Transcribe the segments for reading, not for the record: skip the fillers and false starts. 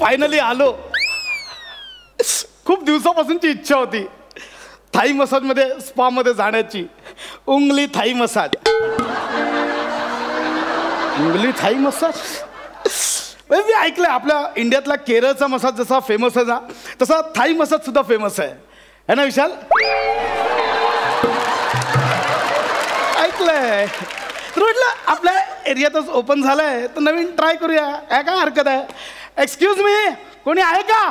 Finally आलो. खूप दिवसापासूनची इच्छा होती थाई मसाज मध्ये, स्पा मध्ये जाण्याची. उंगली थाई मसाज. उंगली थाई मसाज मी ऐकलंय आपल्या इंडियातला केरळचा मसाज जसा फेमस आहे ना, तसा थाई मसाज सुद्धा फेमस आहे ना विशाल? ऐकलंय. तर म्हटलं आपल्या एरियातच ओपन झालंय तर नवीन ट्राय करूया, काय हरकत आहे. एक्सक्यूज मी, कोणी आहे का?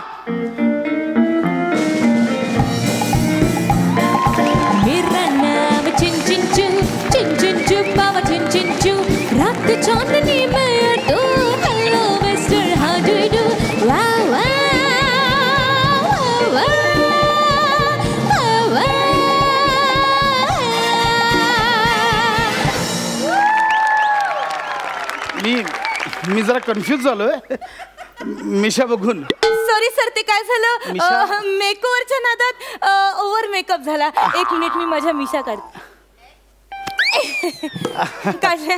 मेरा नाम चिंचिंचू, चिंचिंचू बाबा चिंचिंचू, रात चांदनी में तू, hello mister how do you do, वाह वाह वाह वाह. मी जरा कन्फ्यूज झालोय मिशा बघून. सॉरी सर, ते काय झालं, मेकओव्हरच्या नादात ओव्हर मेकअप झाला. एक मिनिट, मी माझ्या मिशा काढते. काढल्या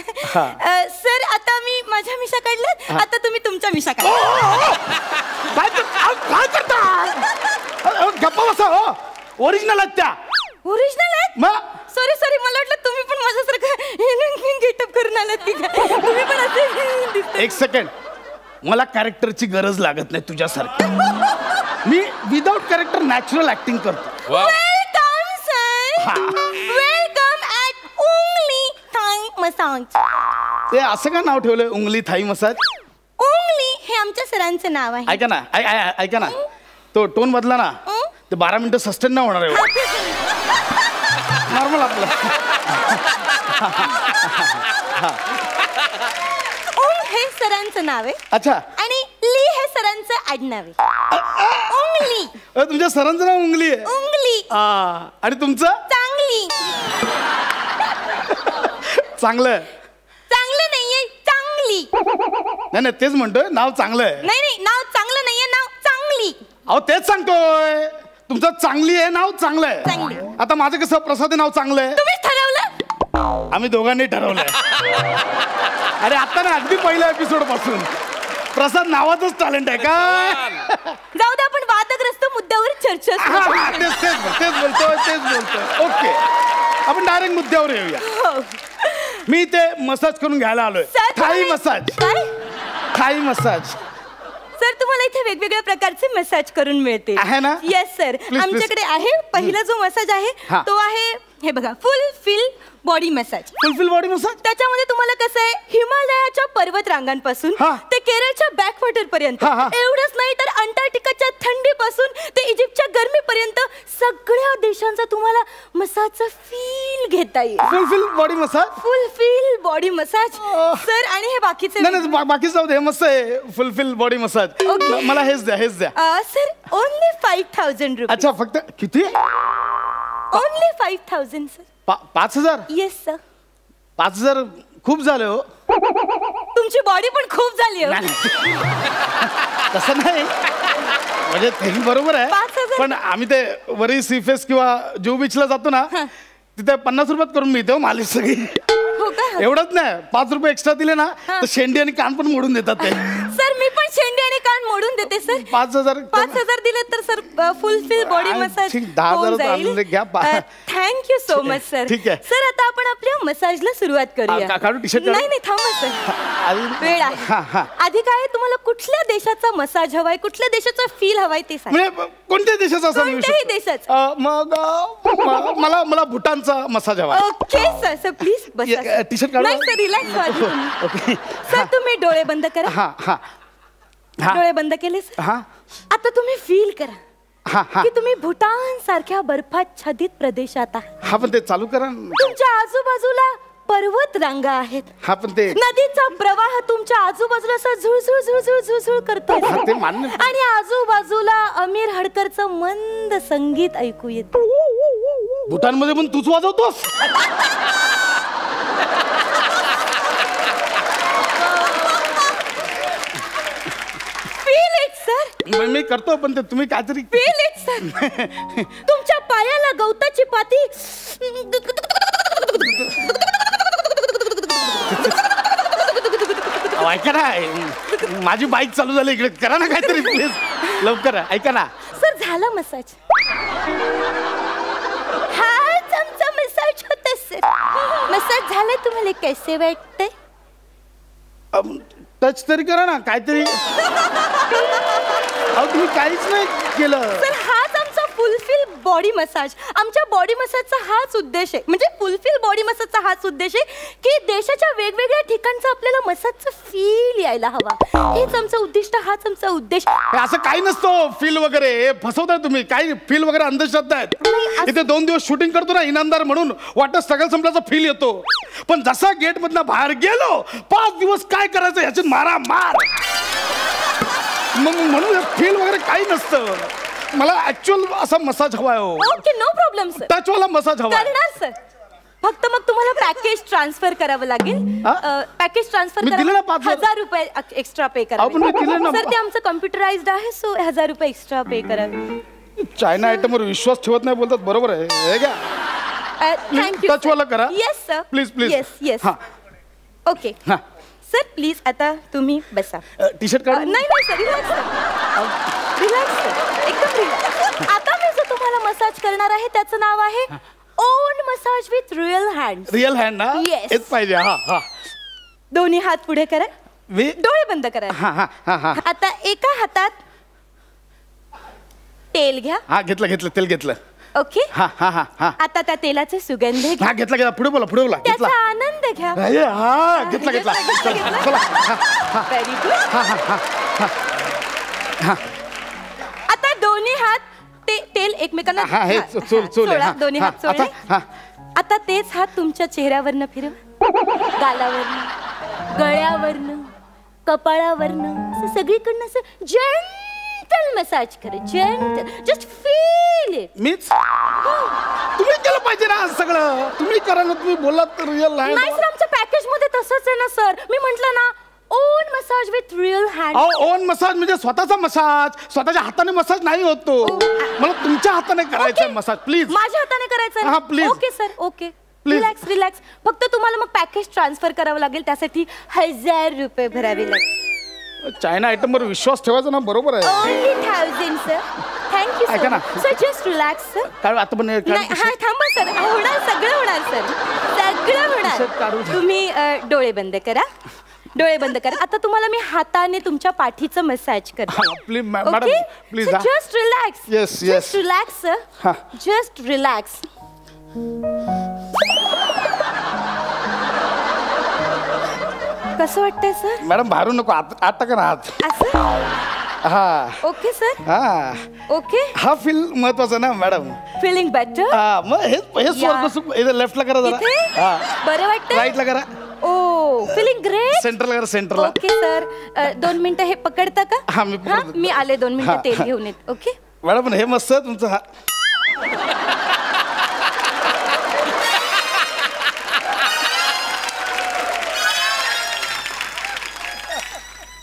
सर, आता मी माझ्या मिशा काढल्यात, आता तुम्ही तुमच्या मिशा काढा. काय करता? गप्पा बसा. ओरिजिनल आहेत त्या. ओरिजिनल आहेत? मग सॉरी सॉरी, मला वाटलं तुम्ही पण माझ्यासारखं गेटअप करून आलात की काय. तुम्ही पण असे दिसताय. एक सेकंड, मला कॅरेक्टरची गरज लागत नाही तुझ्यासारखी. मी विदाउट कॅरेक्टर नॅचरल ऍक्टिंग करतो. वेलकम सर, वेलकम ॲट उंगली थाई मसाज. ते असं का नाव ठेवलंय उंगली थाई मसाज? उंगली हे आमच्या सरांचं नाव आहे. ऐका ना, तो टोन बदला ना. ते 12 मिनिटं सस्टेन नाही होणार आहे. नॉर्मल आपलं. हे सरांचं नाव आहे. अच्छा. आणि ली हे सरांचं आडनाव आहे. उंगली. तुमच्या सरांचं नाव उंगली आहे? उंगली. आणि तुमचं? चांगली. चांगलं. चांगलं नाहीये, चांगली. नाही तेच म्हणतोय, नाव चांगलं आहे. नाही, नाव चांगलं नाहीये, नाव चांगली. अहो तेच सांगतोय, तुमचं चांगली आहे, नाव चांगलं आहे. आता माझं कसं प्रसाद नाव चांगलं आहे? तुम्हीच ठरवलं? आम्ही दोघांनी ठरवलंय. अरे आता ना, अगदी पहिल्या एपिसोड पासून प्रसाद नावाचंच टॅलेंट आहे का? जाऊ दे, आपण वादग्रस्त मुद्द्यावर चर्चा तेच बोलतोय. ओके, आपण डायरेक्ट मुद्द्यावर येऊया. मी ते मसाज करून घ्यायला आलोय. Thai massage. Thai massage. Sir, तुम्हाला इथे वेगवेगळ्या प्रकारचे मसाज करून मिळते आहे ना? येस सर, आमच्याकडे आहे. पहिला जो मसाज आहे तो आहे, हे बघा, फुल बॉडी मसाज. फुल बॉडी मसाज. त्याच्यामध्ये तुम्हाला कसं आहे, हिमालयाच्या पर्वत रांगांपासून ते केरळच्या बॅकवॉटर पर्यंत, एवढंच नाही तर अंटार्क्टिकाच्या थंडीपासून ते इजिप्तच्या गरमीपर्यंत सगळ्या देशांचा तुम्हाला मसाजचा फील घेता येईल. फुल बॉडी मसाज. फुल बॉडी मसाज सर. आणि हे बाकीचे नाही, बाकी जाऊ दे, मस्त आहे फुल बॉडी मसाज. मला हेच द्या. सर, ओनली 5000 रुपये. अच्छा, फक्त किती? Only 5000 sir. 5000? Yes sir. 5000 खूप झाले हो. तुमची बॉडी पण खूप झाली हो. तसं नाही, म्हणजे तेही बरोबर आहे, 5000. पण आम्ही ते वरी सीफेस किंवा जुहू बीचला जातो ना, तिथे 50 रुपयात करून मिळते हो मालिश सगळी. एवढंच नाही, 5 रुपये एक्स्ट्रा दिले ना तर शेंडी आणि कान पण मोडून देतात ते. सर, मी पण शेंडी आणि कान मोडून देते सर. 5000 दिले तर सर फुल बॉडी मसाज. 10,000 घ्या. Thank you so much sir. ठीक आहे सर, आता आपण आपल्या मसाजला सुरुवात करूया. काढू टी-शर्ट? नाही थांबा सर, वेळ आहे. आधी काय, तुम्हाला कुठल्या देशाचा मसाज हवाय, कुठल्या देशाचा फील हवाय ते सांगा. म्हणजे कोणत्या देशाचा? कोणत्याही देशाचा. मग मला भूटानचा मसाज हवा. ओके सर, प्लीज बसा. टी-शर्ट काढू? नाही सर, रिलॅक्स व्हा. ओके सर, तुम्ही डोळे बंद करा. डोळे बंद केले सर. आता तुम्ही फील करा की तुम्ही भूटान सारख्या बर्फाच्छादित प्रदेशात आहात. पण ते चालू करा. तुमच्या आजूबाजूला पर्वत रांगा आहेत. पण ते नदीचा प्रवाह तुमच्या आजूबाजूला असा झुळझुळ करतोय. आणि आजूबाजूला अमीर हडकरचं मंद संगीत ऐकू येत. भूटान मध्ये पण तूच वाजवतोस? मी करतो, पण ते तुम्ही काहीतरी फील इट सर. तुमच्या पायाला गवताची पाती ऐका ना, माझी बाईक चालू झाली इकडे, करा ना काहीतरी प्लीज, लवकर ऐका ना. सर झाला मसाज. हाच आमचा मसाज होता सर. मसाज झाला, तुम्हाला कैसे वाटतंय? टच तरी करा ना काहीतरी. अहो तुम्ही काहीच नाही केलं. सर हाच आमचा फुलफिल बॉडी मसाज. आमच्या बॉडी मसाजचा हाच उद्देश आहे, म्हणजे फुलफिल बॉडी मसाजचा हाच उद्देश आहे की देशाच्या वेगवेगळ्या ठिकाणचा आपल्याला मसाजचा फील यायला हवा. हेच आमचं उद्दिष्ट, हाच आमचा उद्देश. असं काही नसतं फील वगैरे, फसवताय तुम्ही. काही फील वगैरे अंधश्रद्धा आहेत. इथे 2 दिवस शूटिंग करतो ना इनामदार म्हणून, वाटत सगळं संपल्याचा फील येतो, पण जसा गेट मधनं बाहेर गेलो 5 दिवस काय करायचं ह्याची मारा मार. मग म्हणून फील वगैरे काही नसतं. मला ऍक्च्युअल असा मसाज हवाय. Okay no problem sir. टचवाला मसाज हवा करणार सर. फक्त मग तुम्हाला पॅकेज ट्रान्सफर करावं लागेल. पॅकेज ट्रान्सफर मी दिलं ना 1000 रुपये एक्स्ट्रा पे करावे. सर ते आमचं कम्प्युटराइज्ड आहे, सो 1000 रुपये एक्स्ट्रा पे करावे. चायना आयटमवर विश्वास ठेवत नाही बोलतात, बरोबर आहे का? थँक्यू. टचवाला करा. Yes sir. Please please. Yes yes. Okay sir please आता तुम्ही बसा. टी शर्ट काढ. नाही नाही sir, relax sir. Relax sir, एकदम रिलॅक्स. आता मी जो तुम्हाला मसाज करणार आहे त्याचं नाव आहे on massage with real hand. Real hand ना? Yes. हेच पाहिजे. हा हा. दोन्ही हात पुढे करा, डोळे बंद करा. हा हा हा हा. आता एका हातात तेल घ्या. हा घेतलं घेतलं, तेल घेतलं. ओके. हा हा हा हा. आता त्या तेलाचे सुगंध घ्या. हा घेतला घेतला, पुढे बोला पुढे बोला. घेतला. त्याचा आनंद घ्या. हा घेतला घेतला. चला. Very good. आता दोन्ही हात तेल एकमेकांना सोडा. दोन्ही हात सोडले. आता तेच हात तुमच्या चेहऱ्यावरनं फिरवा, गालावरनं, गळ्यावरनं, कपाळावरनं, असं सगळीकडनं असं जेंटल मसाज करा. Gentle, just feel it. मीच तुम्ही केलं पाहिजे ना सगळं. तुम्ही करा ना, तुम्ही बोललात रिअल हँड. नाही सर, आमच्या पॅकेज मध्ये तसंच आहे ना सर. मी म्हंटल ना on massage with real hand. On massage म्हणजे स्वतःचा मसाज. स्वतःच्या हाताने मसाज नाही होतो. मला तुमच्या हाताने करायचा मसाज प्लीज. माझ्या हाताने करायचं. हा please. Okay sir, okay. Relax relax. फक्त तुम्हाला मग पॅकेज ट्रान्सफर करावं लागेल, त्यासाठी 1000 रुपये भरावे लागेल. चायना आयटमवर विश्वास ठेवायचा ना, बरोबर आहे. Only 1000 sir. थँक्यू ऐका ना. सर. Just relax sir. काय आता पण हा थांबा सर. होणार, सगळं होणार सर, सगळं होणार. तुम्ही डोळे बंद करा. डोळे बंद करा. आता तुम्हाला मी हाताने तुमच्या पाठीचं मसाज करते. Please madam please. Just relax. Yes yes. Just relax sir. Just relax. कसं वाटतंय सर? मॅडम बाहेरून नको, आत टाका ना हात. असं. हा ओके सर. हा ओके. हा फील महत्वाचा ना मॅडम. Feeling better. हा मग हे स्वर्ग सुख. इथे लेफ्टला करा जरा. हा बरं वाटतंय. राईटला करा. ओ फीलिंग ग्रेट. सेंटरला करा. सेंटरला. Okay sir. 2 मिनिटं हे पकडता का? हा मी आले 2 मिनिटं तेल घेऊन येत. ओके मॅडम हे मस्त आहे तुमचं. हा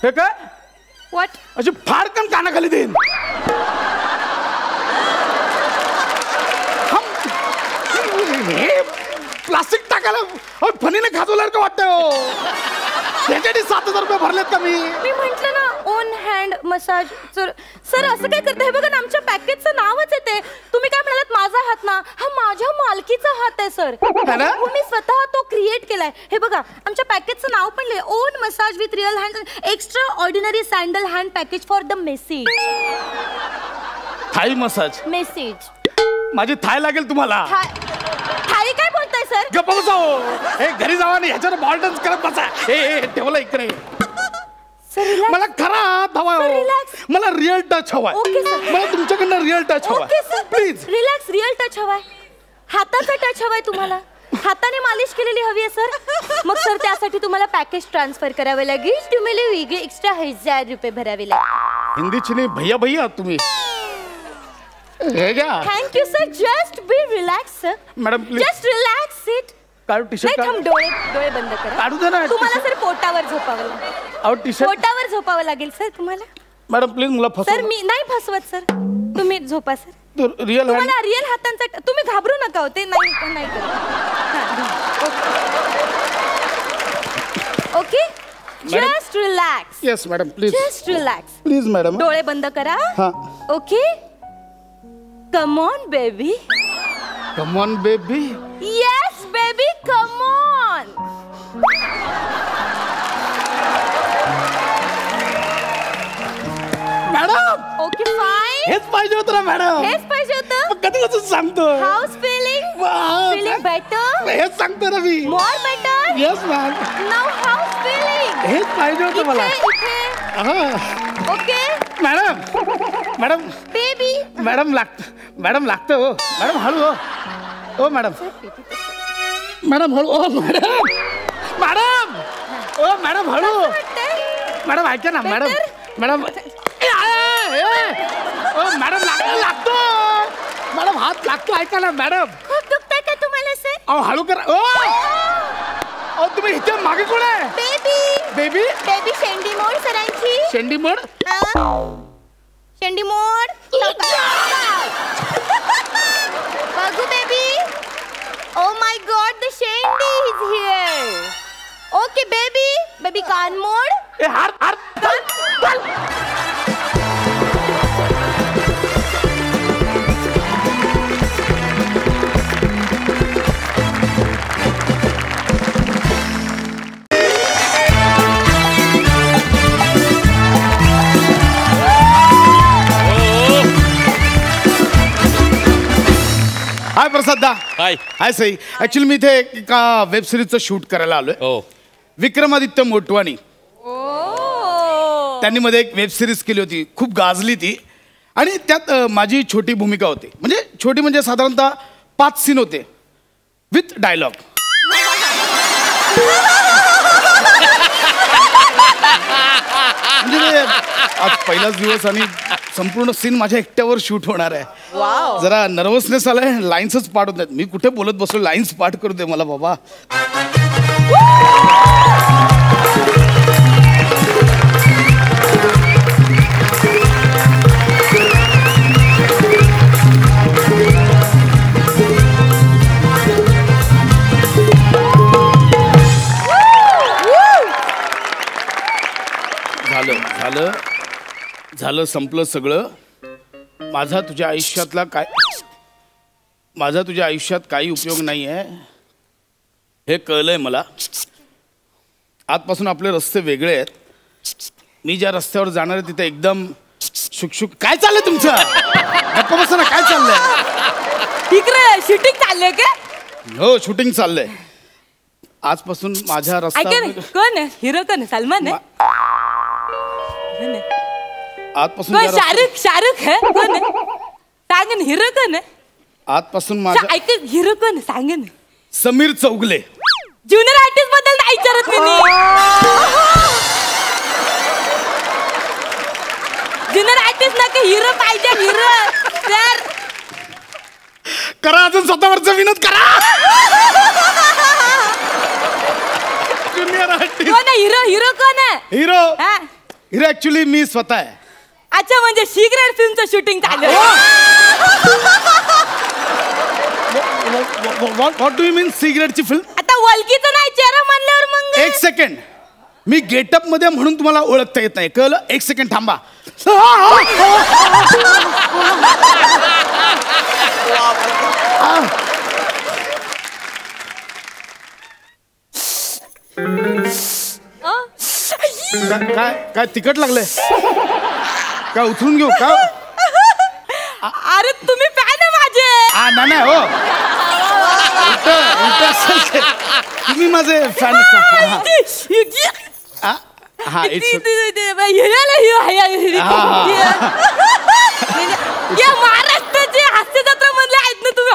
हे काय व्हॉट? अशी फाडकन कानाखाली देईन. हे प्लास्टिक टाकायला फणीने खाजवल्यावर का वाटतंय हो? त्याच्यासाठी 7000 रुपये भरलेत का मी म्हंटल ना ओन हँड मसाज. सर असं काय करताय? बघा ना आमच्या पॅकेजचं नावच आहे ते. तुम्ही काय म्हणालात माझा हात ना? हा माझ्या मालकीचा हात आहे सर. मी स्वतः तो क्रिएट केलाय. हे बघा आमच्या पॅकेजचं नाव पण लिहिलंय own massage with real hand extraordinary sandal hand package for the message. Thai massage. Message. माझी थाय लागेल तुम्हाला. थाई काय बोलताय सर? गप्प बसाओ. हे घरी जावा नाही ह्याच्यावर बॉल डान्स करत बसा. हे ठेवलं इकडे. मला खरा हात हवाय. मला रिअल टच हवाय. मला तुमच्याकडनं रिअल टच हवाय. Please relax. रिअल टच हवाय. हाताचा टच हवाय तुम्हाला. हाताने मालिश केलेली हवी आहे सर. मग सर त्यासाठी तुम्हाला पॅकेज ट्रान्सफर करावे लागेल. तुम्हाला वेगळे एक्स्ट्रा 1000 रुपये भरावे लागेल. हिंदीची नाही भैया भैया तुम्ही. Thank you sir. Just be relax sir. Madam please just relax. It काढू टी शर्ट. डोळे बंद करा. काढू दे ना. तुम्हाला सर पोटावर झोपावं लागेल. टी शर्ट पोटावर झोपावं लागेल सर तुम्हाला. मॅडम प्लीज मला फसव. सर मी नाही फसवत सर. तुम्ही झोपा सर. रिअल तुम्हाला रिअल हातांचा. तुम्ही घाबरू नका होते. नाही करत. Okay just relax. Yes madam please just relax. Please madam. डोळे बंद करा. हा. Okay. Come on baby. Come on baby. Yes baby come on. Madam okay fine. हेच पाहिजे होतं ना मॅडम. हेच पाहिजे होतं. कधी कसं सांगतो. How's feeling. Feeling better. हेच सांगतो ना मी. More better. Yes ma'am. Now how's feeling. हेच पाहिजे होतं मला. Okay. Madam madam baby. Madam लागतं हो. मॅडम हळू हो. ओ मॅडम. मॅडम हळू. ओ मॅडम ओ मॅडम हळू. मॅडम ऐका ना मॅडम. मॅडम ओ मॅडम लागतो. मॅडम हात लागतो. ऐका ना मॅडम. खूप दुखतंय का तुम्हाला सर? अहो हळू करा. ओ तुम्ही इथे मागे कोण आहे? बेबी. बेबी. बेबी शेंडी मोड सरांची. शेंडी मोड. शेंडी मोड. बघू baby. Oh my god the शेंडी is here. Okay baby. Baby कान मोड. ए हार हार. हाय प्रसादा. हाय. हाय सई. ऍक्च्युली मी इथे एका वेब सिरीजचं शूट करायला आलोय. हो. विक्रमादित्य मोटवानी त्यांनी मध्ये एक वेब सिरीज केली होती. खूप गाजली ती. आणि त्यात माझी छोटी भूमिका होती. म्हणजे छोटी म्हणजे साधारणतः 5 सीन होते विथ डायलॉग. म्हणजे आज पहिलाच दिवस आणि संपूर्ण सीन माझ्या एकट्यावर शूट होणार आहे. जरा नर्वसनेस आलाय. लाईन्सच पाठ होत नाहीत. मी कुठे बोलत बसलो. लाईन्स पाठ करू दे मला बाबा. झालं संपलं सगळं. माझा तुझ्या आयुष्यात काही उपयोग नाही आहे हे कळलंय मला. आजपासून आपले रस्ते वेगळे आहेत. मी ज्या रस्त्यावर जाणार आहे तिथे एकदम शुकशुक. काय चाललंय तुमचं? गप्पा बसा ना. काय चाललंय? इकडे शूटिंग चाललंय का? हो शूटिंग चाललंय. आजपासून माझ्या रस्ता. कोण आहे हिरो? कोण आहे? सलमान आहे? आजपासून शाहरुख है? कोण आहे? सांग ना हिरो कोण आहे? आजपासून माझा ऐक हिरो कोण आहे? सांग ना. समीर चौगले. ज्युनियर आर्टिस्ट बद्दल नाही विचारत मी. ज्युनियर आर्टिस्ट ना हिरो पाहिजे. हिरो सर करा. अजून स्वतःवरचा विनोद करा. ज्युनियर आर्टिस्ट कोण आहे? हिरो कोण आहे? हिरो ऍक्च्युली मी स्वतः आहे. अच्छा म्हणजे सिक्रेट फिल्मचं शूटिंग चालू आहे. व्हॉट डू यू मीन सिक्रेटची फिल्म? आता वल्कीचं नाही चेहरा म्हणल्यावर मग. एक सेकंड. मी गेटअप मध्ये म्हणून तुम्हाला ओळखता येत नाही. कळलं? एक सेकंड थांबा. काय तिखट लागलंय? काय उचलून घेऊ का? अरे तुम्ही फॅन आहे माझे. नाही हो. तुम्ही माझे फॅन. महाराष्ट्राचे हास्य जत्रा मधले आहेत ना तुम्ही.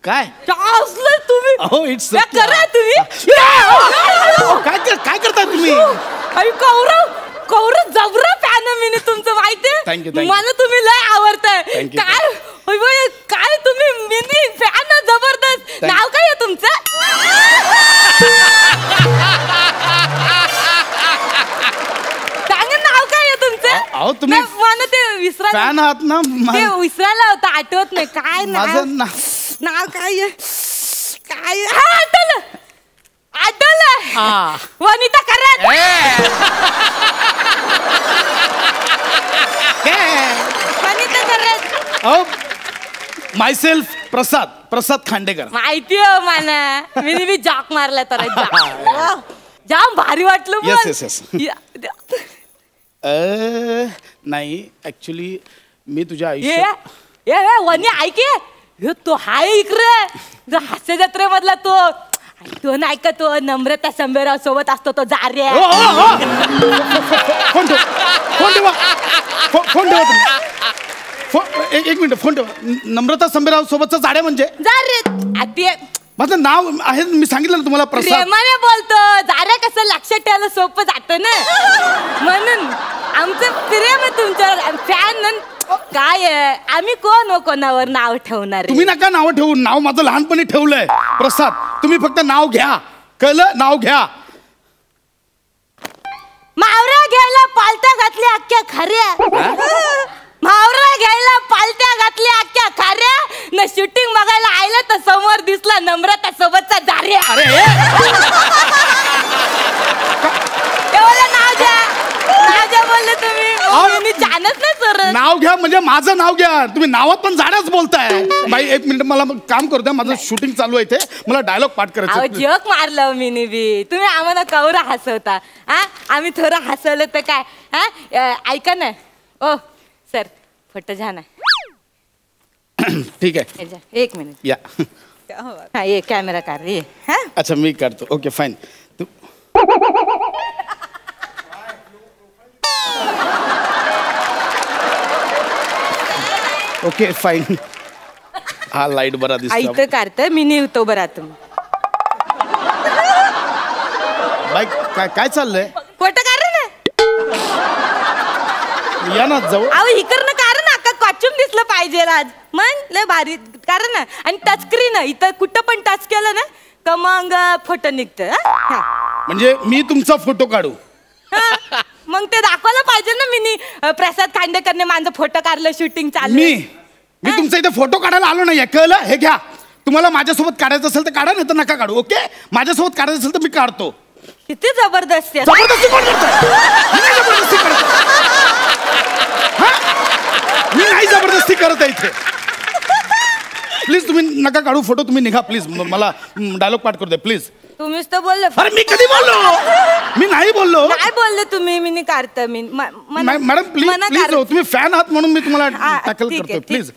काय तुम्ही? हो इट्स करा तुम्ही. काय करताय तुम्ही? कौरव जबरा फॅन मी तुमचं माहितीये. थँक्यू. मला तुम्ही लय आवडताय. काय तुम्ही मिनी फॅन जबरदस्त. नाव काय आहे तुमचं? सांगा नाव काय आहे तुमचं? तुम्ही मला ते विसरायला. फॅन आहात ना? ते विसरायला होतं. आठवत नाही. काय माझं नाव काय आहे? आठवलं वनिता कराड. वनिता कराड. मायसेल्फ प्रसाद खांडेकर. माहिती हो मला, मी जॉक मारला तर जाम भारी वाटलं. येस नाही ऍक्च्युली मी तुझ्या आयुष्यात वनी ऐके तो हाय इकडे हास्य जत्रेमधला तो नाही का तो नम्रता संभेराव सोबत असतो तो जार्या. फोन ठेवा एक मिनिट फोन ठेवा. नम्रता संभेराव सोबतचा जाड्या म्हणजे जार्या माझं नाव आहे मी सांगितलं ना तुम्हाला. प्रसाद प्रेमाने बोलतो जार्या कसं लक्षात ठेवायला सोपं जातं ना म्हणून आमचं प्रेम आहे तुमच्यावर फॅन. काय आम्ही कोणावर नाव ठेवणार. तुम्ही नका नाव ठेवू. नाव माझं लहानपणी ठेवलंय प्रसाद. तुम्ही फक्त नाव घ्या. कळलं. नाव घ्या. मावरा घ्यायला पालत्या घातल्या अख्ख्या खऱ्या. मावरा घ्यायला पालत्या घातल्या अख्ख्या खऱ्या. न शूटिंग बघायला आयला तर समोर दिसला नम्रता सोबतचा जार्या. नाव घ्या बोलले तुम्ही. छानच नाही सर. नाव घ्या म्हणजे माझं नाव घ्या. तुम्ही नावात पण जाड्याच बोलताय. बाई एक मिनिट मला काम करू द्या. माझं शूटिंग चालू आहे इथे. मला डायलॉग पाठ करायचं. जग मारलं मी बी. तुम्ही आम्हाला कवरा हसवता. आम्ही थोडं हसवलं तर काय. ऐका ना ओ सर फोटो छान आहे. ठीक आहे एक मिनिट या. ये कॅमेरा काढ ये. अच्छा मी काढतो. Okay fine. Okay fine. हा लाईट बरा दिसतो. इथं काढतोय मी निवतो बरा. तुम्ही बाई काय चाललंय. फोटो काढ ना. या ना जाऊ. अहो इकडनं काढ ना. का कॉस्ट्युम दिसलं पाहिजे आज. मग लय भारी काढ ना. आणि टचस्क्रीन इथं कुठं पण टच केलं ना का मग फोटो निघतं. म्हणजे मी तुमचा फोटो काढू. मग ते दाखवायला पाहिजे ना. मी प्रसाद खांडेकरने माझं फोटो काढलं शूटिंग चालू. मी तुमचा इथे फोटो काढायला आलो नाही. कळलं. हे घ्या. तुम्हाला माझ्यासोबत काढायचं असेल तर काढा नाही तर नका काढू. ओके. माझ्यासोबत काढायचं असेल तर मी काढतो. किती जबरदस्ती. जबरदस्ती कोण करतोय. मी नाही जबरदस्ती करत. मी नाही जबरदस्ती करत आहे इथे. प्लीज तुम्ही नका काढू फोटो. तुम्ही निघा प्लीज. मला डायलॉग पाठ करू द्या प्लीज. तुम्हीच तर बोलले. अरे मी कधी बोललो. मी नाही बोललो. काय बोलले तुम्ही. मी काढतं मी. Madam please please. तुम्ही फॅन आहात म्हणून मी तुम्हाला टॅकल करतोय प्लीज.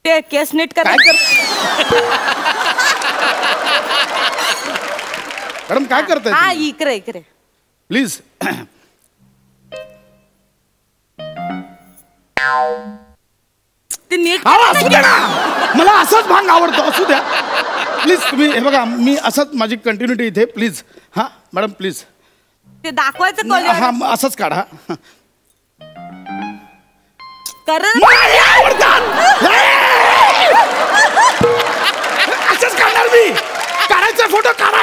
ते केस नीट करा. मॅडम काय करताय. हा इकडे प्लीज. ते नीट असू द्या ना. मला असाच भांग आवडतो. असू द्या प्लीज. तुम्ही हे बघा मी असंच माझी कंटिन्युटी इथे प्लीज. हा मॅडम प्लीज. ते दाखवायचं हा असंच काढा. असंच काढणार मी. काढायचा फोटो काढा.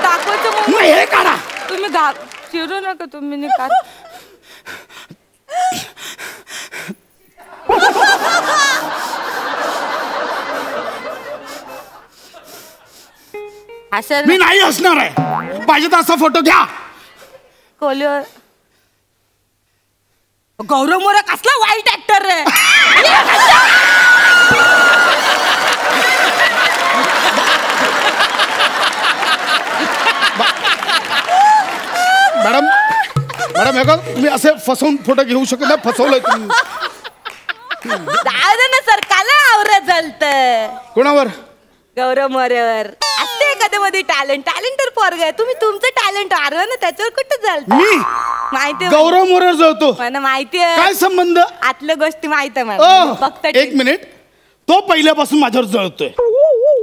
दाखवायचं मग हे काढा. तुम्ही चिरू नका. तुम्ही काढ. मी नाही हसणार आहे. पाहिजे तर असा फोटो घ्या. कोलीवर गौरव मोरे कसला वाईट ऍक्टर रे. मॅडम मॅडम हे का तुम्ही असे फसवून फोटो घेऊ शकत नाही. फसवलंय तुम्ही. ना सर काला आवरत झालत. कोणावर. गौरव मोरेवर. असते एखाद्या मध्ये टॅलेंटर पोरग आहे. तुम्ही तुमचं टॅलेंट आरवा ना त्याच्यावर कुठं झालं. मी माहिती गौरव मोरेवर जळतो. मला माहिती आहे. काय संबंध. आतल्या गोष्टी माहित आहे मला. फक्त एक मिनिट. तो पहिल्यापासून माझ्यावर जळतोय.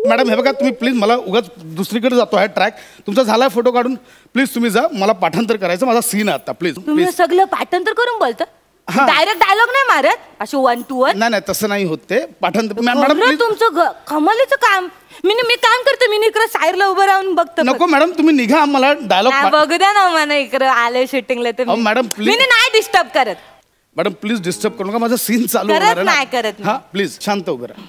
मॅडम हे बघा तुम्ही प्लीज. मला उगाच दुसरीकडे जातो आहे ट्रॅक. तुमचा झालाय फोटो काढून. प्लीज तुम्ही जा. मला पाठांतर करायचं. माझा सीन आहे आता. प्लीज तुम्ही सगळं पाठांतर करून बोलता. डायरेक्ट डायलॉग नाही मारत अशी 1 to 1. नाही तसं नाही होत ते पाठांतर. Madam please. तुमचं कमालीचं काम. मी काम करते. मी इकडे साईडला उभं राहून बघतो. नको मॅडम तुम्ही निघा मला डायलॉग बघू द्या ना मला इकडे आले शूटिंगला तर मॅडम मी नाही डिस्टर्ब करत. मॅडम प्लीज डिस्टर्ब करू नका माझा सीन चालू करत नाही करत. हा प्लीज शांत उभं राहा.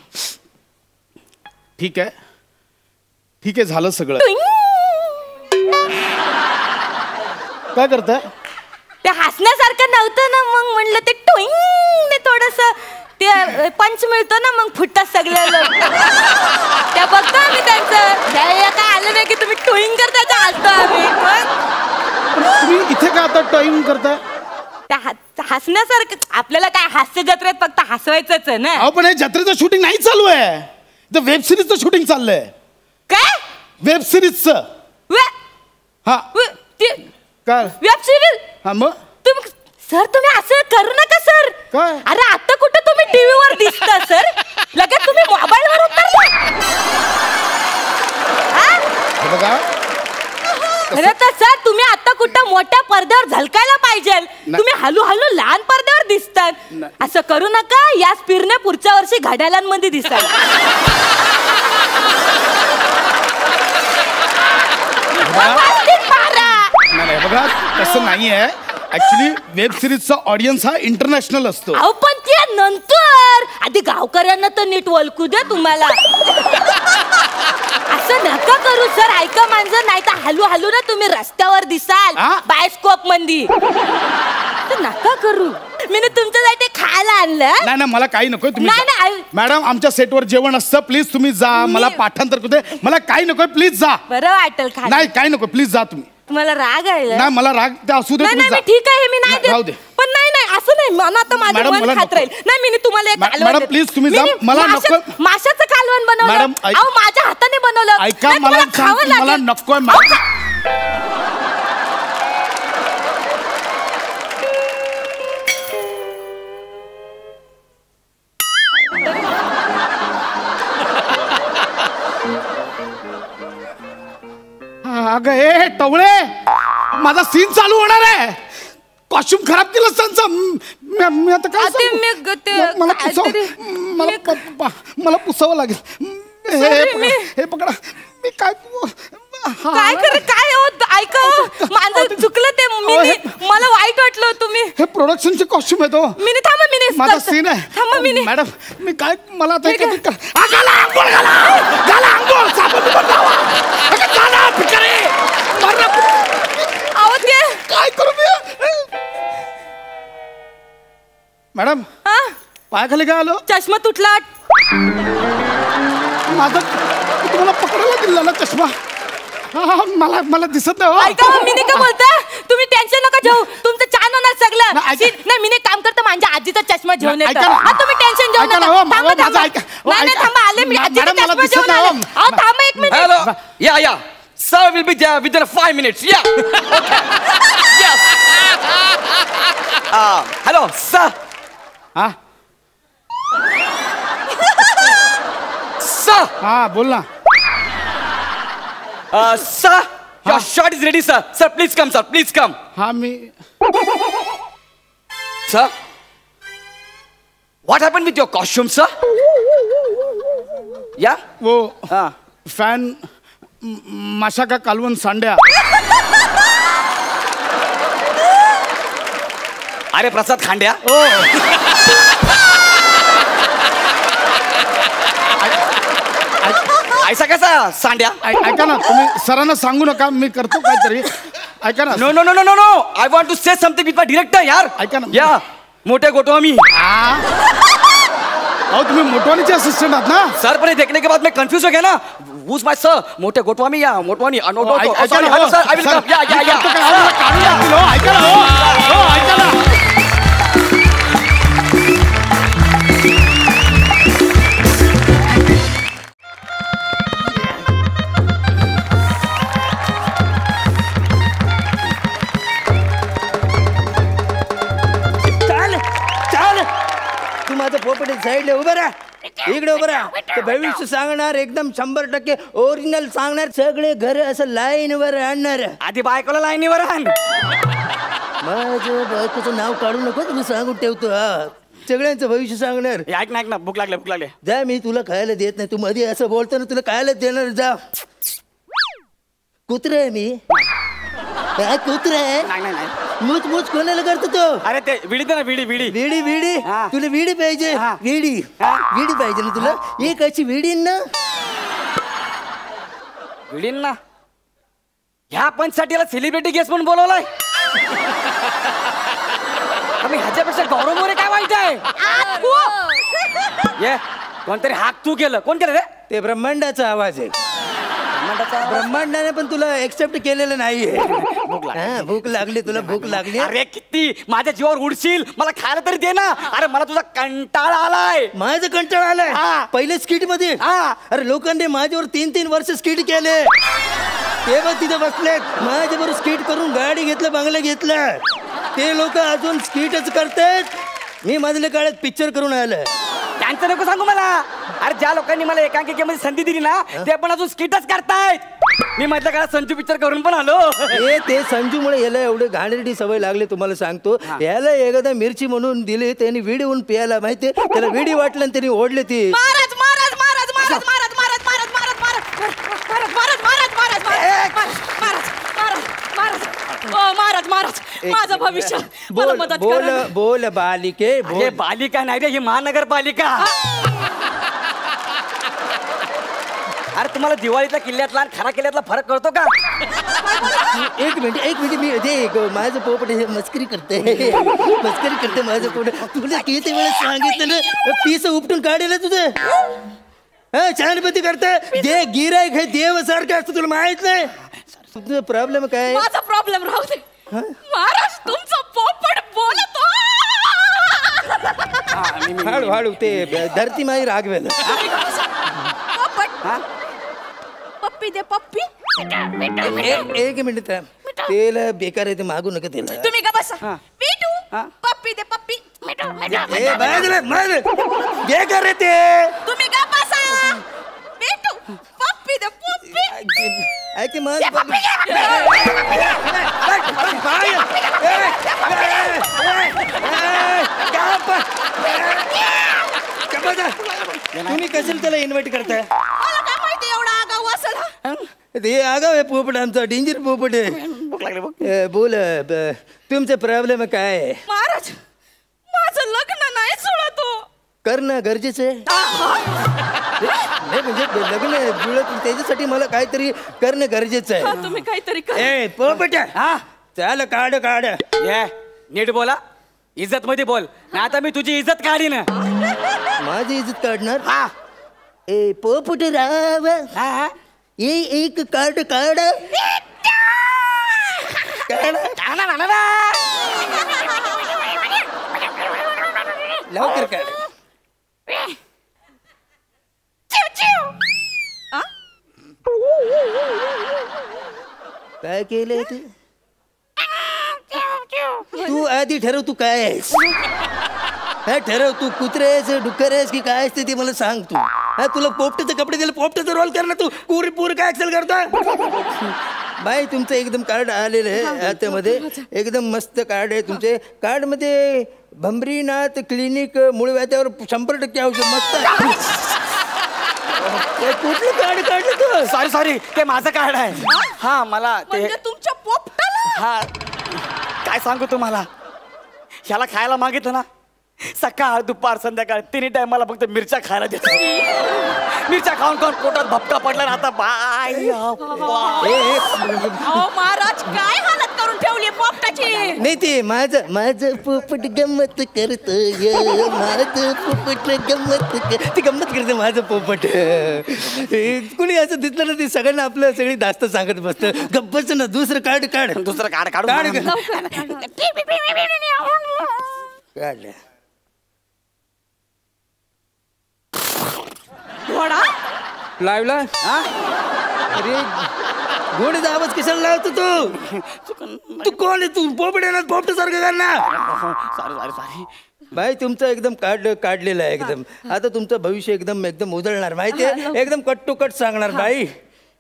ठीक आहे झालं सगळं. काय करताय? ते हसण्यासारखं नव्हतं ना मग म्हणलं ते टोईंग थोडस ते पंच मिळतो ना मग फुटतात सगळे लोक. त्या बघतो आम्ही त्यांचं काय आलं नाही की तुम्ही टोईंग करता हसतो आम्ही. तुम्ही इथे का आता टॉईंग करताय? हसण्यासारखं आपल्याला काय हास्य जत्रेत फक्त हसवायचंच आहे ना. पण हे जत्रेचं शूटिंग नाही चालू आहे. वेब सिरीजचं शूटिंग चाललंय. काय वेब सिरीजचं? हा काय वेब सिरीज? हा मग तुम्ही असं करू नका सर. काय? अरे आता कुठं तुम्ही टीव्हीवर दिसता सर. लगेच तुम्ही मोबाईलवर उतरला. बघा खरं तर सर तुम्ही आता कुठं मोठ्या पडद्यावर झलकायला पाहिजे. तुम्ही हळूहळू लहान पडद्यावर दिसतात. असं करू नका. या स्पीडने पुढच्या वर्षी घड्याळांमध्ये दिसाल. नाही बघा तसं नाहीये. ऍक्च्युली वेब सिरीजचा ऑडियन्स हा इंटरनॅशनल असतो. अहो पण ते नंतर आधी गावकऱ्यांना तर नीट ओळखू द्या तुम्हाला. असं नका करू सर. ऐका माणसं नाही तर हळू ना तुम्ही रस्त्यावर दिसाल बायोस्कोप मध्ये. नका करू. मी तुमच्यासाठी खायला आणलं. नाही मला काही नको. तुम्ही मॅडम आमच्या सेटवर जेवण असतं. प्लीज तुम्ही जा. मला पाठांतर करू दे. मला काही नको. प्लीज जा. बरं वाटेल खा. नाही काही नको. प्लीज जा तुम्ही. तुम्हाला राग आहे? नाही मला राग ते असू दे. नाही ठीक आहे मी नाही राहू दे. पण नाही असं नाही. मला आता माझं मन खात राहील. नाही मी तुम्हाला एक मॅडम प्लीज तुम्ही जा. मला नको. माशाचं कालवण बनवलं. मॅडम अहो माझ्या हाताने बनवलं. ऐका मला नको. अगं हे टवळे माझा सीन चालू होणार आहे. कॉस्ट्युम खराब केलं त्यांचं. मी आता काय मला पुसावं लागेल. हे पकडा. मी काय काय होत ऐका माझं चुकलं ते. मला वाईट वाटलं. तुम्ही हे प्रोडक्शनचे कॉस्ट्युम आहे तो. माझा सीन आहे. थांबा मॅडम मी काय मला आता काय करू मी? मॅडम पायाखाली काय आलो? चष्मा तुटला. माझा तुम्हाला पकडायला दिला ना चष्मा. मला दिसत नाही. ऐका मी नाही का बोलता. तुम्ही टेन्शन नका घेऊ. तुमचं छान होणार सगळं. नाही मी काम करतो. माझ्या आजीचा चष्मा घेऊन येतो. तुम्ही टेन्शन घेऊ नका. थांबा आले मी. आजीचा चष्मा घेऊन आले. थांबा 1 मिनिट. हॅलो या Sir will be there within 5 minutes. Yeah. Okay. Yes. Hello, sir. Sir. बोल ना. Sir, your shot is ready, sir. Sir, please come, sir. Please come. Me. Sir, what happened with your costume, sir? Yeah. वो fan माशा का कालवण सांड्या. अरे प्रसाद खांड्या. ऐसा कैसा सांड्या? ऐका ना तुम्ही सरांना सांगू नका. मी करतो काहीतरी. ऐका ना. No. I want to say something with my director, यार. ऐका ना. या मोठे गोटवामी. तुम्ही मोटवानीचे असिस्टंट आहात ना? सर पर ये देखने के बाद मैं कंफ्यूज हो गया ना. Who's my sir? मोठे गोटवामी या Motwani? Sorry, hello sir. I will come. या. ऐका ना. तू माझं पोपटी साईडला उभं राहा. इकडे उभं राहा. ते भविष्य सांगणार एकदम 100% ओरिजिनल सांगणार. सगळे घर असं लाईन वर आणणार. आधी बायकोला लाईनीवर आण. माझं बायकोचं नाव काढू नको तुला सांगून ठेवतो हा सगळ्यांचं भविष्य सांगणार ऐक ना ऐक ना भूक लागले जा मी तुला खायला देत नाही तू मध्ये असं बोलतो ना तुला खायला देणार जा कुत्रा आहे मी काय कुत्रा आहे नाही मूच मूच कोणाला करतो तो अरे ते विडी दे ना विडी विडी विडी हा. तुला विडी पाहिजे हा. विडी विडी पाहिजे ना तुला एक अशी विडी ना विडीन ना ह्या पंचसाठीला सेलिब्रिटी गेस्ट म्हणून बोलवलाय आम्ही ह्याच्यापेक्षा गौरव मोरे काय वाईट आहे ये कोणतरी हाक तू केलं कोण केलं रे ते ब्रह्मांडाचा आवाज आहे ब्रह्मांडाने पण तुला एक्सेप्ट केलेलं नाहीये भूक लागली तुला भूक लागली अरे किती माझ्या जीवावर उडशील मला खायला तरी दे ना अरे मला तुझा कंटाळा आलाय माझं कंटाळा आलाय हा. पहिले स्किट मध्ये हा. अरे लोकांनी माझ्यावर 3-3 वर्ष स्किट केले ते बघ तिथे बसलेत माझ्याबरोबर स्किट करून गाडी घेतलं बंगला घेतला ते लोक अजून स्किटच करतायत मी मधल्या काळात पिक्चर करून आलं त्यांचं नको सांगू मला अरे ज्या लोकांनी मला एकांकिकेमध्ये संधी दिली ना ते पण अजून स्किटच करतायत मी मधल्या काळात संजू पिक्चर करून पण आलो ते संजूमुळे याला एवढे घाणेरडी सवय लागली तुम्हाला सांगतो याला एकदा मिरची म्हणून दिली त्यांनी विडी होऊन प्यायला माहितीये त्याला विडी वाटलं आणि त्यांनी ओढली ती महाराज महाराज महाराज महाराज महाराज महाराज महाराज महाराज महाराज महाराज महाराज महाराज माझं भविष्य मला मदत बोल करा बोल बालिके हे बालिका नाही रे ही महानगरपालिका अरे तुम्हाला दिवाळीच्या किल्ल्यातला आणि खरा किल्ल्यातला फरक कळतो का एक मिनिट मी ते माझं पोपट हे मस्करी करते माझं पोपट तुला किती वेळा सांगितलं ना पीस उपटून काढेल तुझं हा छानपती करते दे गिरायक हे देव सारखं असतं तुला माहित नाही तुझं प्रॉब्लेम काय माझा प्रॉब्लेम राहू दे महाराज तुमचा पोपट बोलतो हाळू हाळू ते धरती माई रागवेल पोपट पप्पी दे पप्पी एक मिनिट तेला बेकार आहे ते मागू नका त्याला तुम्ही का बसा पिटू पप्पी दे पप्पी घे कर रे ते तुम्ही का बसा पिटू पप्पी दे पप्पी ऐक मग तुम्ही कशाला त्याला इन्व्हाइट करताय मला काय माहिती एवढा आगाऊ असेल ते आगाव आहे पोपट आमचा डेंजर पोपट आहे बोल तुमचा प्रॉब्लेम काय आहे महाराज माझं लग्न नाही जुळतो करणं गरजेचं आहे नाही म्हणजे लग्न जुळत त्याच्यासाठी मला काहीतरी करणं गरजेचं आहे तुम्ही काहीतरी ए पोपट हा चाल काढ ये नीट बोला इज्जत मध्ये बोल नाही आता मी तुझी इज्जत काढीन माझी इज्जत काढणार हा ए पोपट राव हा ये एक कार्ड काढ लवकर काढ काय केलंय तू आधी ठरव तू काय आहेस हा ठरव तू कुत्रे आहेस डुक्कर आहेस की काय असते ते मला सांग तू हा तुला पोपटाचे कपडे दिले पोपटाचा रोल कर ना तू पूर काय एक्सेल करता बाई तुमचं एकदम कार्ड आलेलं आहे हातामध्ये एकदम मस्त कार्ड आहे तुमचे कार्ड मध्ये भंबरीनाथ क्लिनिक मूळ व्याध्यावर 100% औषध मस्त कुठलं कार्ड काढलं तू सॉरी ते माझं कार्ड आहे हा मला ते म्हणजे तुमच्या पोपटाला हा काय सांगू तुम्हाला ह्याला खायला मागितलं ना सकाळ दुपार संध्याकाळ तिन्ही टाइम मला फक्त मिरच्या खायला देतो मिरच्या खाऊन खाऊन पोटात भपका पडला ना आता बाय महाराज काय हालत करून ठेवली पोपटाची नाही ते माझं पोपट गंमत करतोय माझं पोपट ती गंमत करते माझं पोपट कुणी असं दिसलं ना ते सगळ्यांना आपलं सगळी दास्त सांगत बसतं गप्पच ना दुसरं काढ दुसरं कार्ड काढू काढलं घोडा लावला अरे घोडीचा आवाज कशाला लावतो तू कोण आहे तू पोपट येणार पोपट सारखं करणार सॉरी बाई तुमचं एकदम काढलेलं आहे एकदम आता तुमचं भविष्य एकदम उजळणार माहितीये एकदम कट टू कट सांगणार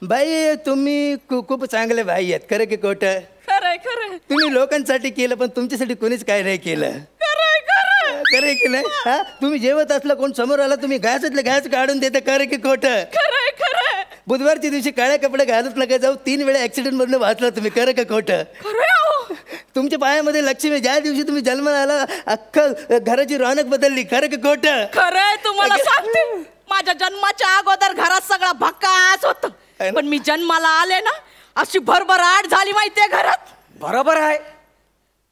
बाई तुम्ही खूप चांगले बाई आहेत खरं की खोट खरंय खरंय खरंय तुम्ही लोकांसाठी केलं पण तुमच्यासाठी कोणीच काय नाही केलं. खरंय की नाही? हा तुम्ही जेवत असला कोण समोर आला तुम्ही घासातलं घास काढून देता. खरं की खोटं? खरंय खरंय बुधवारच्या दिवशी काळ्या कपडे घालत नका जाऊ. 3 वेळा ऍक्सिडेंट मधून वाचला तुम्ही. खरं का खोटं? तुमच्या पायामध्ये लक्ष्मी ज्या दिवशी तुम्ही जन्माला आला अख्खं घराची रौनक बदलली. खरं का खोटं? खरंय तुम्हाला सांगते माझ्या जन्माच्या अगोदर घरात सगळा भकास होत पण मी जन्माला आले ना अशी भरभराट झाली माहितीये घरात. बरोबर आहे.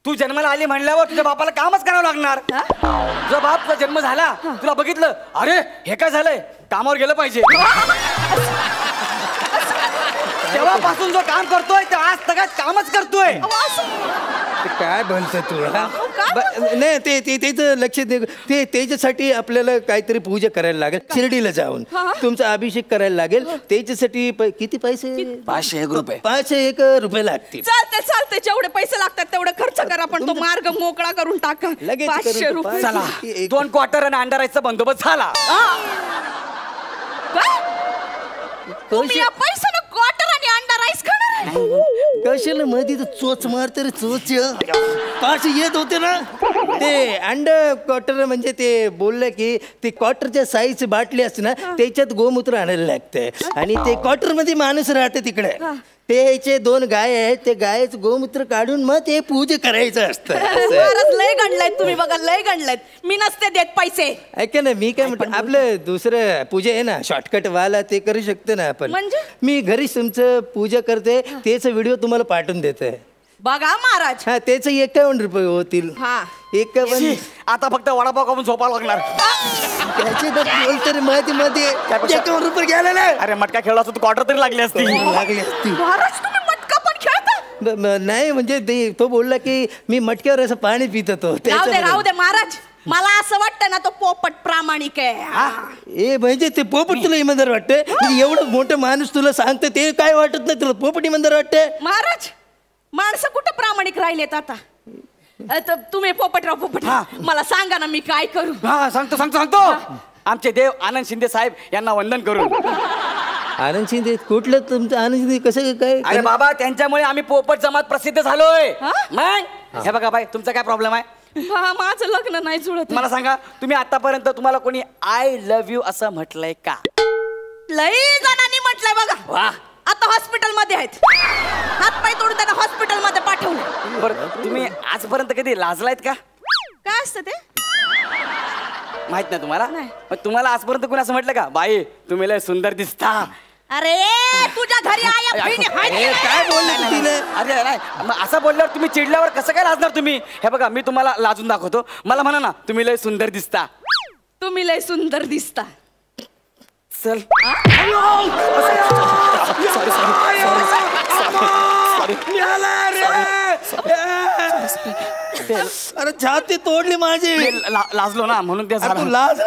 तू जन्माला आली म्हणल्यावर तुझ्या बापाला कामच करावं लागणार. तुझा बाप तुझा जन्म झाला तुला बघितलं अरे हे काय झालंय कामावर गेलं पाहिजे. तेव्हापासून जो काम करतोय ते आज सगळ्यात कामच करतोय. काय बनत तू? नाही ते त्याचं लक्ष दे. ते त्याच्यासाठी आपल्याला काहीतरी पूजा करायला लागेल. शिर्डीला जाऊन तुमचा अभिषेक करायला लागेल. त्याच्यासाठी किती पैसे? 501 रुपये. 501 रुपये लागतील. चालते जेवढे पैसे लागतात तेवढे खर्च करा पण तो मार्ग मोकळा करून टाका. लगेच 500 करून रुपये. चला 2 क्वार्टर आणि अंडा राईसचा बंदोबस्त झाला. तुम्ही या पैशानं क्वार्टर आणि अंडा राईस खाणार? कशाला मध्ये तर चोच मारते रे चोच. पाच येत होते ना ते अंड क्वार्टर म्हणजे ते बोललं की ते क्वार्टरच्या साईजची बाटली असते ना त्याच्यात गोमूत्र आणायला लागतंय आणि ते क्वार्टर मध्ये माणूस राहते तिकडे. त्याचे 2 गाय आहेत. ते गायचं गोमूत्र काढून मग ते पूजा करायचं असतं. लय गणलायत तुम्ही बघा लय गणलायत. मी नसते देत पैसे. ऐका ना मी काय म्हणतो आपलं दुसरं पूजा आहे ना शॉर्टकट वाला ते करू शकतो ना आपण. म्हणजे? मी घरीच तुमचं पूजा करते त्याचा व्हिडिओ तुम्हाला पाठवून देते. बघा महाराज. हा त्याचे 51 रुपये होतील. 51. आता फक्त वडापाव खाऊन झोपा लागणार. त्याचे तर बोलतो रे मध्ये मध्ये 51 रुपये घ्यायला ना. अरे मटका खेळला असतो तू क्वार्टर तरी लागली असती. लागली असती. महाराज तुम्ही मटका पण खेळता? नाही म्हणजे तो बोलला की मी मटक्यावर असं पाणी पित होतो. राहू दे महाराज. मला असं वाटतं ना तो पोपट प्रामाणिक आहे. ए म्हणजे ते पोपट तुला इमानदार वाटतंय? एवढं मोठं माणूस तुला सांगते ते काय वाटत नाही तुला पोपट इमानदार वाटतंय? महाराज माणसं कुठं प्रामाणिक राहिलेत आता. तुम्ही पोपटराव मला सांगा ना मी काय करू. हा सांगतो आमचे देव आनंद शिंदे साहेब यांना वंदन करून. आनंद शिंदे कुठलं तुमचं आनंद शिंदे कसं काय? अरे बाबा त्यांच्यामुळे आम्ही पोपट जमात प्रसिद्ध झालोय. मग हे बघा बाई तुमचा काय प्रॉब्लेम आहे? माझं लग्न नाही जुळत. मला सांगा तुम्ही आतापर्यंत तुम्हाला कोणी आय लव्ह यू असं म्हटलंय का? लई जणांनी म्हटलंय बघा. वा आता हॉस्पिटल मध्ये आहेत. हात पाय तोडून त्यांना हॉस्पिटल मध्ये पाठवलं. बरं तुम्ही आजपर्यंत कधी लाजलायत का? काय असतं ते माहित नाही तुम्हाला? नाही. मग तुम्हाला आजपर्यंत कोणी असं म्हटलं का बाई तुम्ही लय सुंदर दिसता? अरे तुझ्या घरी काय बोलले तिने? अरे नाही मग असं बोलल्यावर तुम्ही चिडल्यावर कसं काय लाजणार तुम्ही? हे बघा मी तुम्हाला लाजून दाखवतो. मला म्हणा ना तुम्ही लय सुंदर दिसता. तुम्ही लय सुंदर दिसता. चल अरे छाती तोडली माझी. लाजलो ना म्हणून ते झालं. लाज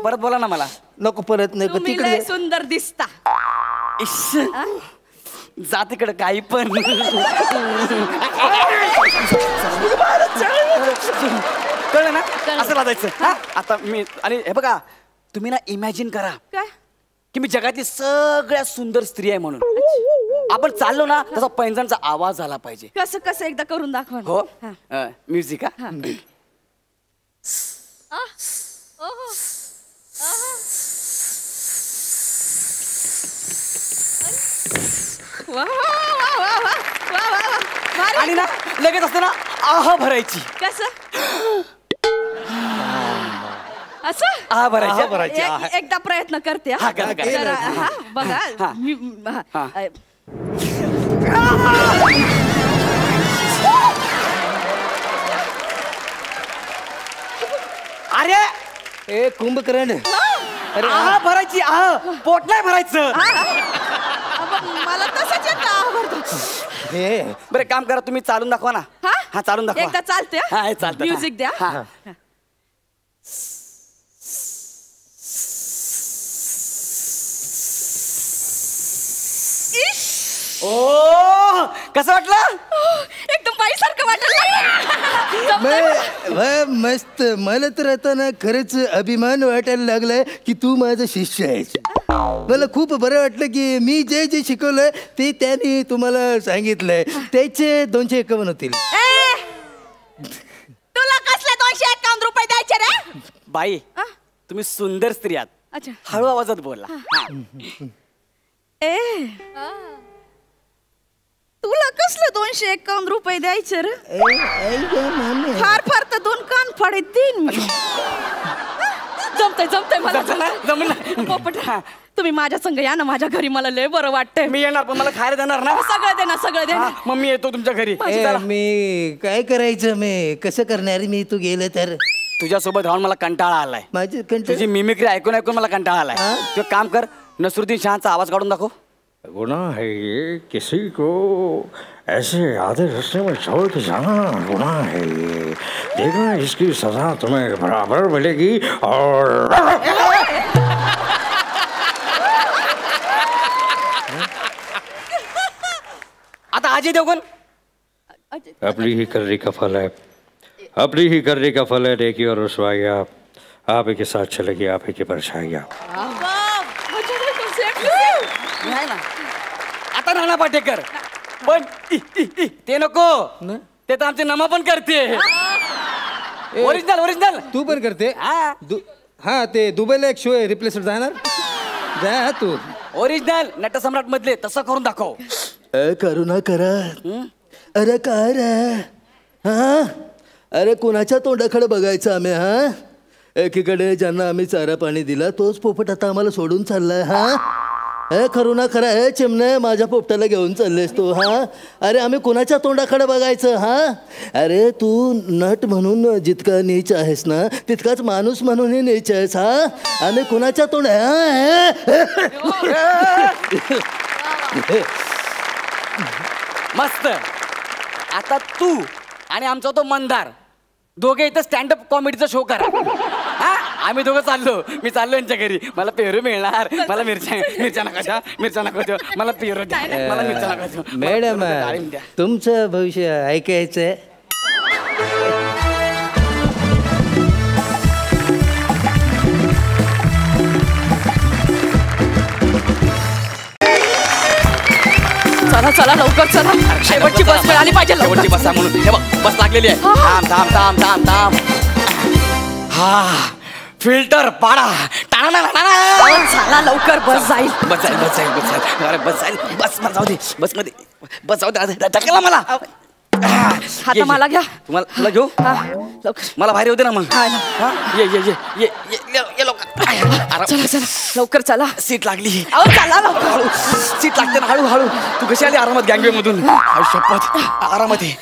परत बोला ना मला. नको परत नको तुम्ही तिकडे. लय सुंदर दिसता. जा तिकडे काही पण. कळलं ना असं लाजायचं. आता मी आणि हे बघा तुम्ही ना इमॅजिन करा काय की मी जगातली सगळ्यात सुंदर स्त्री आहे म्हणून. आपण चाललो ना तसा पैंजणचा आवाज झाला पाहिजे. कसं कसं एकदा करून दाखवा ना. हो म्युझिक हा. वा, वा, वा, वा, वा, वा, वा, वा. भारी. आणि ना लगेच असतं ना आह भरायची. कसं असं आह भरायची. एकदा प्रयत्न करते हा, करा, करा. जरा, हा, बघा हा. हा. अरे ए कुंभकर्ण. आह भरायची. आह पोट नाही भरायचं. मला तसंच येतं. हे बरं काम करा तुम्ही चालून दाखवा ना. हा चालून दाखवा. एकदा चालते हा हे चालतं. म्युझिक द्या. हा. ओ कसं वाटलं? एकदम बाईसारखं वाटलं. मस्त. मला तर आता ना खरंच अभिमान वाटायला लागलाय की तू माझा शिष्य आहेस. मला खूप बरं वाटलं की मी जे जे शिकवलंय ते त्यांनी तुम्हाला सांगितलंय. त्याचे 251 होतील. तुला कसले 251 रुपये द्यायचे रे? बाई तुम्ही सुंदर स्त्री आहात. अच्छा. हळू आवाजात बोला. तुला कसले 251 रुपये द्यायचे रे? फार फार तर 2 कान फाडे 3. जमतंय मला. पोपट तुम्ही माझ्या संग या ना माझ्या घरी. मला लय बरं वाटतंय. मी येणार पण मला खायला देणार ना? सगळं दे ना. मग मी येतो तुमच्या घरी. मी काय करायचं? मी कसं करणार? मी तू गेलं तर तुझ्यासोबत राहून मला कंटाळा आलाय. माझी तुझी मिमिक्री ऐकून ऐकून मला कंटाळा आलाय. तू काम कर, नसरुद्दीन शहाचा आवाज काढून दाखव. गुनाह है ये, किसी को ऐसे आधे रास्ते में छोड़ के जाना गुनाह है ये. देखना इसकी सजा तुम्हें बराबर मिलेगी. और आता अजय देवगन. अपनी ही करने का फल है, अपनी ही करने का फल है. नेकी और रुसवाइयाँ आप ही के साथ चलेगी, आप ही की परछाइयाँ. नाही ना आता नाना पाटेकर. पण ते नको. ते तर आमचे नमा पण करते. ओरिजिनल तू पण करते. हा हा ते दुबईला एक शो आहे रिप्लेसर जाणार. जा तू. ओरिजिनल नटसम्राट मधले तसं करून दाखव. करुणा करा. अरे काय रे? हा अरे कोणाच्या तोंडाकडे बघायचं आम्ही? हा एकीकडे ज्यांना आम्ही चारा पाणी दिला तोच पोपट आता आम्हाला सोडून चाललाय. हा करुणा करा. हे चिमणे माझ्या पोपटाला घेऊन चाललेस तू? हा अरे आम्ही कोणाच्या तोंडाकडे बघायचं? हा अरे तू नट म्हणून जितका नीच आहेस ना तितकाच माणूस म्हणूनही नीच आहेस. हा आम्ही कोणाच्या तोंड मस्त. आता तू आणि आमचा तो मंदार दोघे इथं स्टँडअप कॉमेडीचा शो करा. हा आम्ही दोघं चाललो. मी चाललो यांच्या घरी. मला पेरू मिळणार. मला मिरच्या नका देऊ. मला पेरू द्या. मला मिरच्या नका देऊ. मॅडम डाळिंब द्या. तुमचं भविष्य ऐकायचंय. चला लवकर चला. शेवटची बस मिळाली पाहिजे. शेवटची बस आहे म्हणून हे बघ बस लागलेली आहे. थांब. हा फिल्टर पाडा. चला लवकर बस जाईल. अरे बस जाऊ दे. बस जाऊ दे. ढकला मला. आता मला घ्या. तुला घेऊ. लवकर मला बाहेर होते ना मग. ये चला लवकर चला. सीट लागली. चला लवकर. सीट लागते ना. हळू. तू कशी आली आरामात गँगवे मधून? शपथ आरामात ये.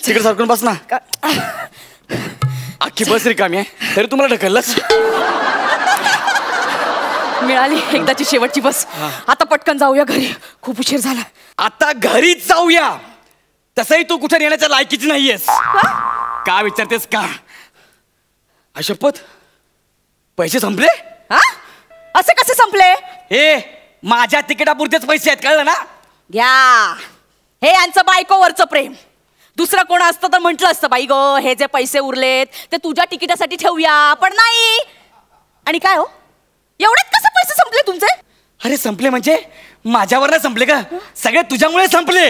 तिकडे सरकून बस ना. अख्खी बस रिकामी आहे तरी तुम्हाला ढकललंच. मिळाली एकदाची शेवटची बस. आता पटकन जाऊया घरी. खूप उशीर झाला. आता घरीच जाऊया. तसंही तू कुठे नेण्याच्या लायकीची नाहीयेस. का विचारतेस का? शपथ पैसे संपले. असे कसे संपले? माझ्या तिकिटापुरतेच पैसे आहेत कळलं ना? घ्या. हे यांचं बायकोवरचं प्रेम. दुसरं कोण असतं तर म्हटलं असतं बाई गो हे जे पैसे उरलेत ते तुझ्या तिकिटासाठी ठेवूया. पण नाही. आणि काय हो एवढेच कसे पैसे संपले तुमचे? अरे संपले म्हणजे माझ्यावर नाही संपले का? सगळे तुझ्यामुळे संपले.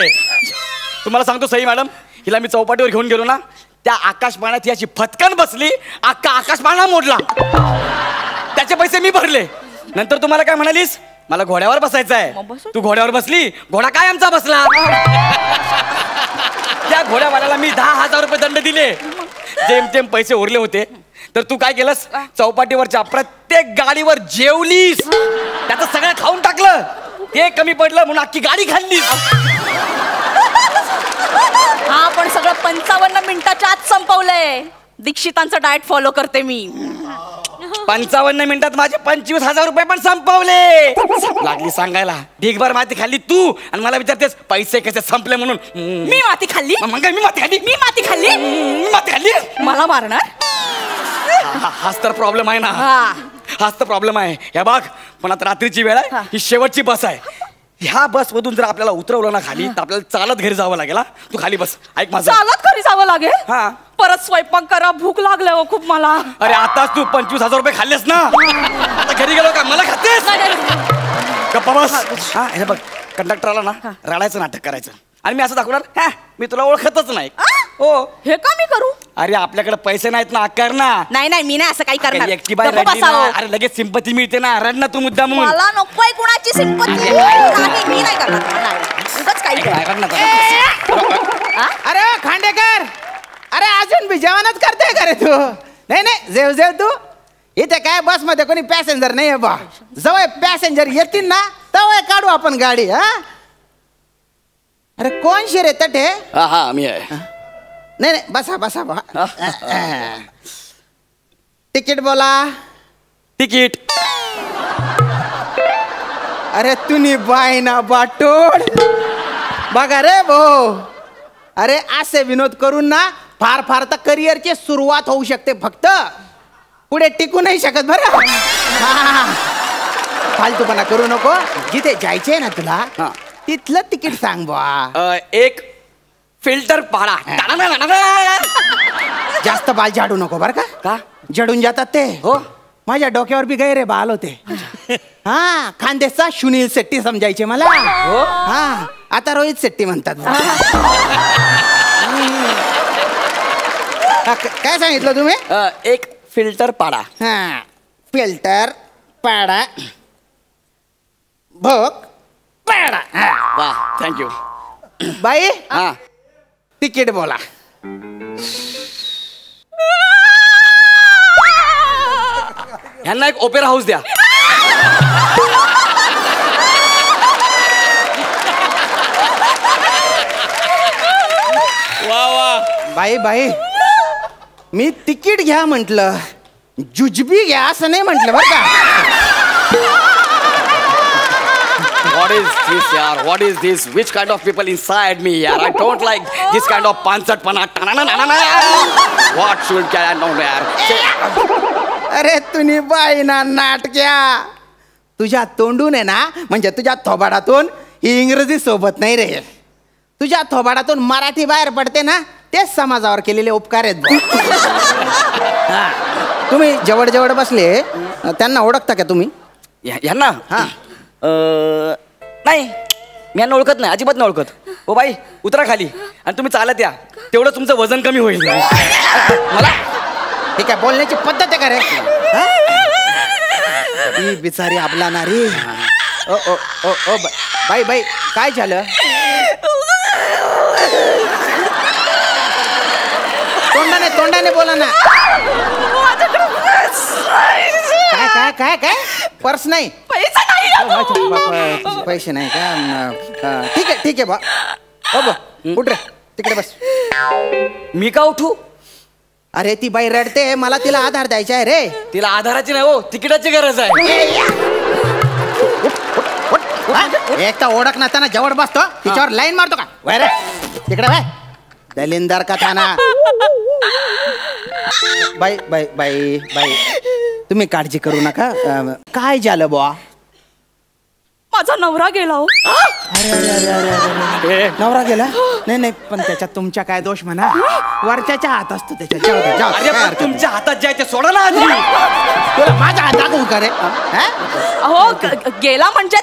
तुम्हाला सांगतो सई मॅडम, हिला मी चौपाटीवर घेऊन गेलो ना त्या आकाशबाणात याची फटकन बसली. अख्खा आकाशबाणा मोडला. त्याचे पैसे मी भरले. नंतर तुम्हाला काय म्हणालीस? मला घोड्यावर बसायचं आहे. तू घोड्यावर बसली. घोडा काय आमचा बसला. त्या घोड्यावाल्याला मी 10,000 रुपये दंड दिले. जेमतेम पैसे उरले होते तर तू काय केलंस? चौपाटीवरच्या प्रत्येक गाडीवर जेवलीस. त्याचं सगळं खाऊन टाकलं. ते कमी पडलं म्हणून अख्खी गाडी खाल्ली. हा पण सगळं 55 मिनिटाच्या आत संपवलंय. दीक्षितांचं डाएट फॉलो करते मी. 55 मिनिटात माझे 25,000 रुपये पण संपवले. लागली सांगायला ढीगभर माती खाल्ली तू आणि मला विचारतेस पैसे कसे संपले म्हणून. मी माती खाल्ली. मग मी माती खाल्ली. मला मारणार? हाच तर प्रॉब्लेम आहे ना. हाच तर प्रॉब्लेम आहे. हे बघ पण आता रात्रीची वेळ आहे. ही शेवटची बस आहे. ह्या बस मधून जर आपल्याला उतरवलं ना खाली तर आपल्याला चालत घरी जावं लागेल. तू खाली बस. ऐक माझं. चालत घरी जावं लागेल? हा. परत स्वयंपाक करा. भूक लागले हो खूप मला. अरे आताच तू 25,000 रुपये खाल्लेस ना. आता घरी गेलो गप्पा बस. हा हे बघ, कंडक्टरला ना रडायचं नाटक करायचं आणि मी असं दाखवणार, हा मी तुला ओळखतच नाही. हो. हे का मी करू? अरे आपल्याकडे पैसे नाहीत ना, कर ना. नाही नाही, मी नाही असं काही करणार. एकटी बाई गप्प रडली ना, बसावं. अरे लगेच सिंपती मिळते ना, रड ना तू मुद्दा म्हणून. मला नकोय कुणाची सिंपती. नाही, मी नाही करणार. नाही, उगाच काही रड ना. अरे खांडेकर, अरे अजून बी जेवणच करतोय का रे तू? नाही नाही, जेव जेव तू. इथे काय बस मध्ये कोणी पॅसेंजर नाही बा. जवळ पॅसेंजर येतील ना तवय काढू आपण गाडी. हा अरे कोण शिरे तटे? हा हा मी आहे. नाही नाही, बसा बसा बा. तिकीट बोला. तिकीट. अरे तुम्ही बाय ना बाटोड बघा रे भाऊ. अरे असे विनोद करून ना फार फार तर करिअरची सुरुवात होऊ शकते, फक्त पुढे टिकू नाही शकत बरं. फालतूपणा करू नको. जिथे जायचंय ना तुला तिथलं तिकीट सांग बा. एक फिल्टर पाडा. जास्त बाल झाडू नको बरं का? जडून जातात ते. हो. माझ्या डोक्यावर बी गैरे बाल होते. हा खानदेशचा सुनील शेट्टी समजायचे मला. हो. हा आता रोहित शेट्टी म्हणतात. काय सांगितलं तुम्ही? एक फिल्टर पाडा. हा फिल्टर पाडा भोग पाडा. वा थँक्यू. बाई हा तिकीट बोला. ह्यांना एक ओपेरा हाऊस द्या. वा वा. बाई बाई मी तिकीट घ्या म्हंटल, जुजबी घ्या असं नाही म्हंटल बरं का. What is this यार? What is this? Which kind of people inside me यार? I don't like this kind of पानसटपणा. What should I know यार? अरे तुम्ही बाई ना नाटक्या. तुझ्या तोंडून आहे ना, म्हणजे तुझ्या थोबाडातून ही इंग्रजी सोबत नाही रे. तुझ्या थोबाडातून मराठी बाहेर पडते ना, तेच समाजावर केलेले उपकार आहेत बुवा. तुम्ही जवळ जवळ बसले, त्यांना ओळखता का तुम्ही? ह्यांना? हा. नाही मी यांना ओळखत नाही, अजिबात नाही ओळखत. हो बाई उतरा खाली आणि तुम्ही चालत या, तेवढं तुमचं वजन कमी होईल. मला हे काय बोलण्याची पद्धत आहे का रे? ही बिचारी आपला नारी. ओ ओ ओ ओ बाई बाई काय झालं? तोंडाने तोंडाने बोला ना. काय काय काय काय? पर्स नाही? पैसे नाही का? ठीक आहे ठीक आहे बा. हो बा उठ रे, तिकडे बस. मी का उठू? अरे ती बाई रडते, मला तिला आधार द्यायचा आहे रे. तिला आधाराची नाही हो, तिकिटाची गरज आहे. एक तर ओळख नसताना जवळ बसतो, तिच्यावर लाईन मारतो का? वय रे तिकडे वय. दलिंदर का थाना. बाई बाई बाई बाई तुम्ही काळजी करू नका. काय झालं बुवा? माझा नवरा गेला हो. नवरा गेला? नाही नाही, पण त्याच्यात तुमच्या काय दोष म्हणा? वरच्याच्या हात असतो त्याच्यात. जाऊ दे, जाऊ दे, अरे काय पण हरकत नाही. तुमच्या हातात जायचे सोडा ना आधी. तुला माझ्या हात दाखवू का रे? अहो गेला म्हणजे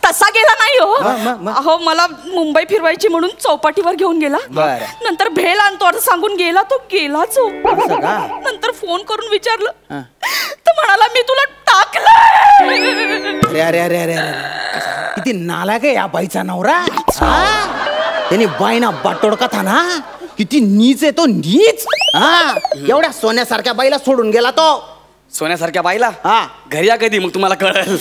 तसा गेला नाही मग? हो. अहो मला मुंबई फिरवायची म्हणून चौपाटीवर घेऊन गेला. बरं. नंतर भेल आणतो असं सांगून गेला, तो गेलाच हो. असं का? नंतर फोन करून विचारलं तर म्हणाला मी तुला टाकलं. अरे अरे अरे अरे अरे किती नालायक आहे या बाईचा नवरा. त्याने बाईना बाटोडका था ना. किती नीच आहे तो, नीच. हा एवढ्या सोन्यासारख्या बाईला सोडून गेला तो. सोन्यासारख्या बाईला? हा. घरी या कधी मग तुम्हाला कळेल.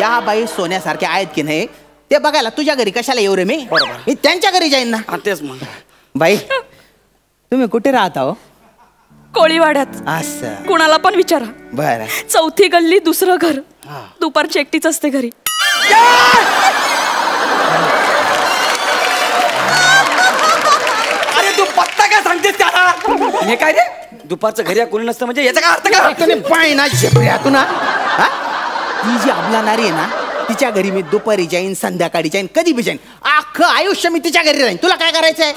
या बाई सोन्यासारख्या आहेत की नाही ते बघायला तुझ्या घरी कशाला येऊ रे? मी त्यांच्या घरी जाईन ना. हा, तेच मग. बाई तुम्ही कुठे राहता हो? कोळीवाड्यात. असं कुणाला पण विचारा. बर. 4थी गल्ली 2रं घर. दुपारची एकटीच असते घरी. अरे तू पत्ता काय सांगतेस त्याला? हे काय रे? दुपारचं घरी या कोणी नसतं म्हणजे याचा काय अर्थ काय? पाय ना झेपऱ्या तू ना. ती जी आपला नारी आहे ना, तिच्या घरी मी दुपारी जाईन, संध्याकाळी जाईन, कधी बी जाईन. अख्खं आयुष्य मी तिच्या घरी राहीन. तुला काय करायचंय?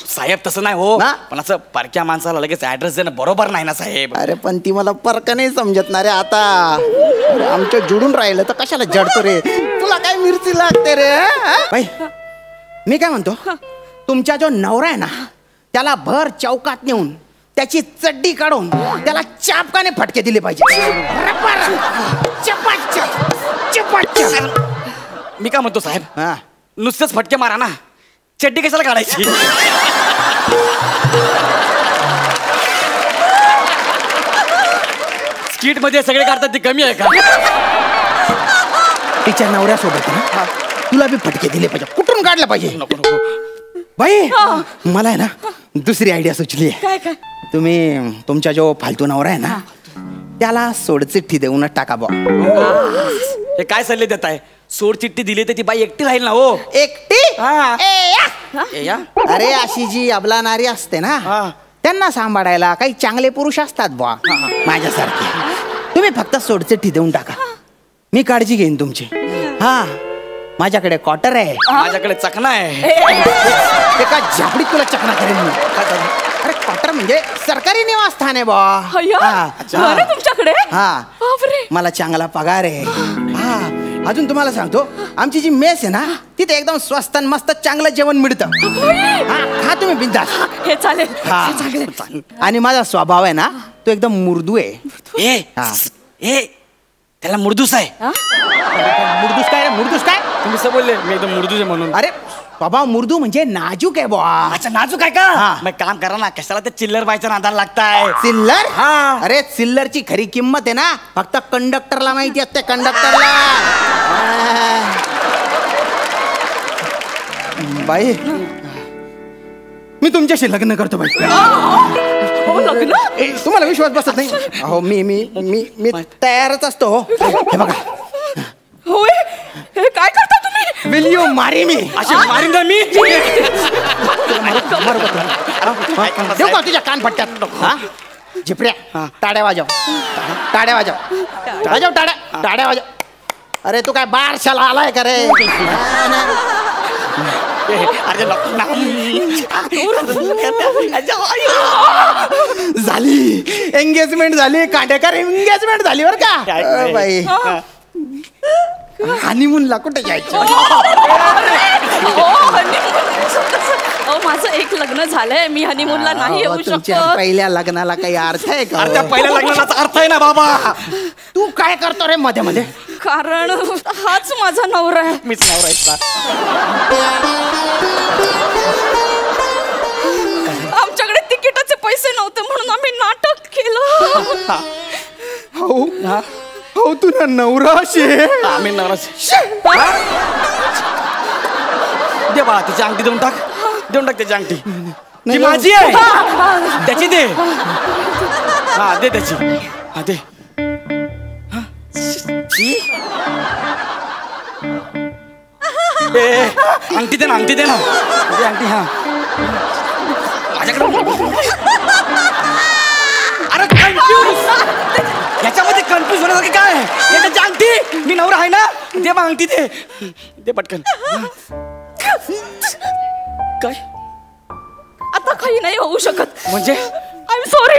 साहेब तसं नाही हो. ना? पण असं परक्या माणसाला लगेच ऍड्रेस देणं बरोबर नाही ना साहेब. अरे पण ती मला परक नाही समजत ना रे आता. अरे, आमच्या जुडून राहिलं तर कशाला जडतो रे? तुला काय मिरची लागते रे? बाई मी काय म्हणतो, तुमचा जो नवरा आहे ना त्याला भर चौकात नेऊन त्याची चड्डी काढून त्याला चापकाने फटके दिले पाहिजे. चपाचप, चपाचप. मी काय म्हणतो साहेब, हा. नुसतेच फटके मारा ना, चड्डी कशाला काढायची? स्किट मध्ये सगळे काढतात ते कमी आहे का? तिच्या नवऱ्यासोबत ना तुला बी फटके दिले पाहिजे. कुठून काढलं पाहिजे? नको नको. बाई मला आहे ना दुसरी आयडिया सुचली आहे. काय काय? तुम्ही तुमचा जो फालतू नवरा आहे ना त्याला सोडचिठ्ठी देऊनच टाका बा. हे काय सल्ले देत आहे? सोड चिठ्ठी दिली तर ती बाई एकटी राहील ना हो. एकटी? हा. ए, या. ए, या. अरे अशी जी अबला नारी असते ना हा. त्यांना सांभाळायला काही चांगले पुरुष असतात बुवा माझ्यासारखे. तुम्ही फक्त सोडचिठ्ठी देऊन टाका, मी काळजी घेईन तुमची. हा माझ्याकडे क्वार्टर आहे, माझ्याकडे चकना आहे. एका झापडीत तुला चकना करेन मी. अरे क्वार्टर म्हणजे सरकारी निवासस्थान आहे बुवा. हा. बरं तुमच्याकडे? हा बापरे. मला चांगला पगार आहे. हा अजून तुम्हाला सांगतो, आमची जी मेस आहे ना तिथे एकदम स्वस्त आणि मस्त चांगलं जेवण मिळतं. हा खा तुम्ही बिंदास. हे चालेल. हा आणि माझा स्वभाव आहे ना तो एकदम मुर्दू आहे. ए हा. ए त्याला मुर्दूस आहे. मुर्दूस काय रे? मुर्दूस काय? तुम्ही असं बोलले मी एकदम मुर्दूस आहे म्हणून. अरे स्वभाव मुर्दू म्हणजे नाजूक आहे बुवा. अच्छा नाजूक आहे का? हा. मग काम करा ना, कशाला ते चिल्लर बायच्या नादाला लागताय? चिल्लर? हा. अरे चिल्लरची खरी किंमत आहे ना फक्त कंडक्टरला माहिती असते. कंडक्टरला. बाई मी तुमच्याशी लग्न करतो बाई. हो लग्न? तुम्हाला विश्वास बसत नाही? हो मी मी मी मी तयारच असतो. हे बघा. होय. हे काय करता तुम्ही? विल यू मारी मी? अशी मारीन ना मी. देऊ का तुझ्या कान पट्ट्यात? हा झिपऱ्या टाड्या वाजव. टाड्या वाजव. वाजव टाड्या. टाड्या वाजव. अरे तू काय बारशाला आलाय का रे? अरे झाली एंगेजमेंट झाली. कांडेकर एंगेजमेंट झाली बरं का बाई. हनीमूनला कुठे जायचं? माझं एक लग्न झालंय, मी हनीमूनला नाही येऊ तुमच्या शकत. पहिल्या लग्नाला काही अर्थ आहे का? त्या पहिल्या लग्नाचा अर्थ आहे ना बाबा. तू काय करतो रे मध्ये मध्ये? कारण हाच माझा नवरा आहे. मीच नवरा आहे. आमच्याकडे तिकिटाचे पैसे नव्हते म्हणून आम्ही नाटक केलं. हो हो तुला नवरा शे. आम्ही नवरा. दे बाळा तिची अंगठी देऊन टाक. देऊन टाक त्याची अंगठी. ती माझी आहे. त्याची दे. हा दे त्याची. हा दे. अंगठी दे ना. अंगठी दे ना. दे अंगठी. हा माझ्याकडे. अरे कन्फ्यूज. याच्यामध्ये कन्फ्यूज होण्यासारखं काय आहे? त्याची अंगठी. मी नवरा आहे ना. दे मग अंगठी दे. दे पटकन. काय आता काही नाही होऊ शकत. म्हणजे? I am sorry.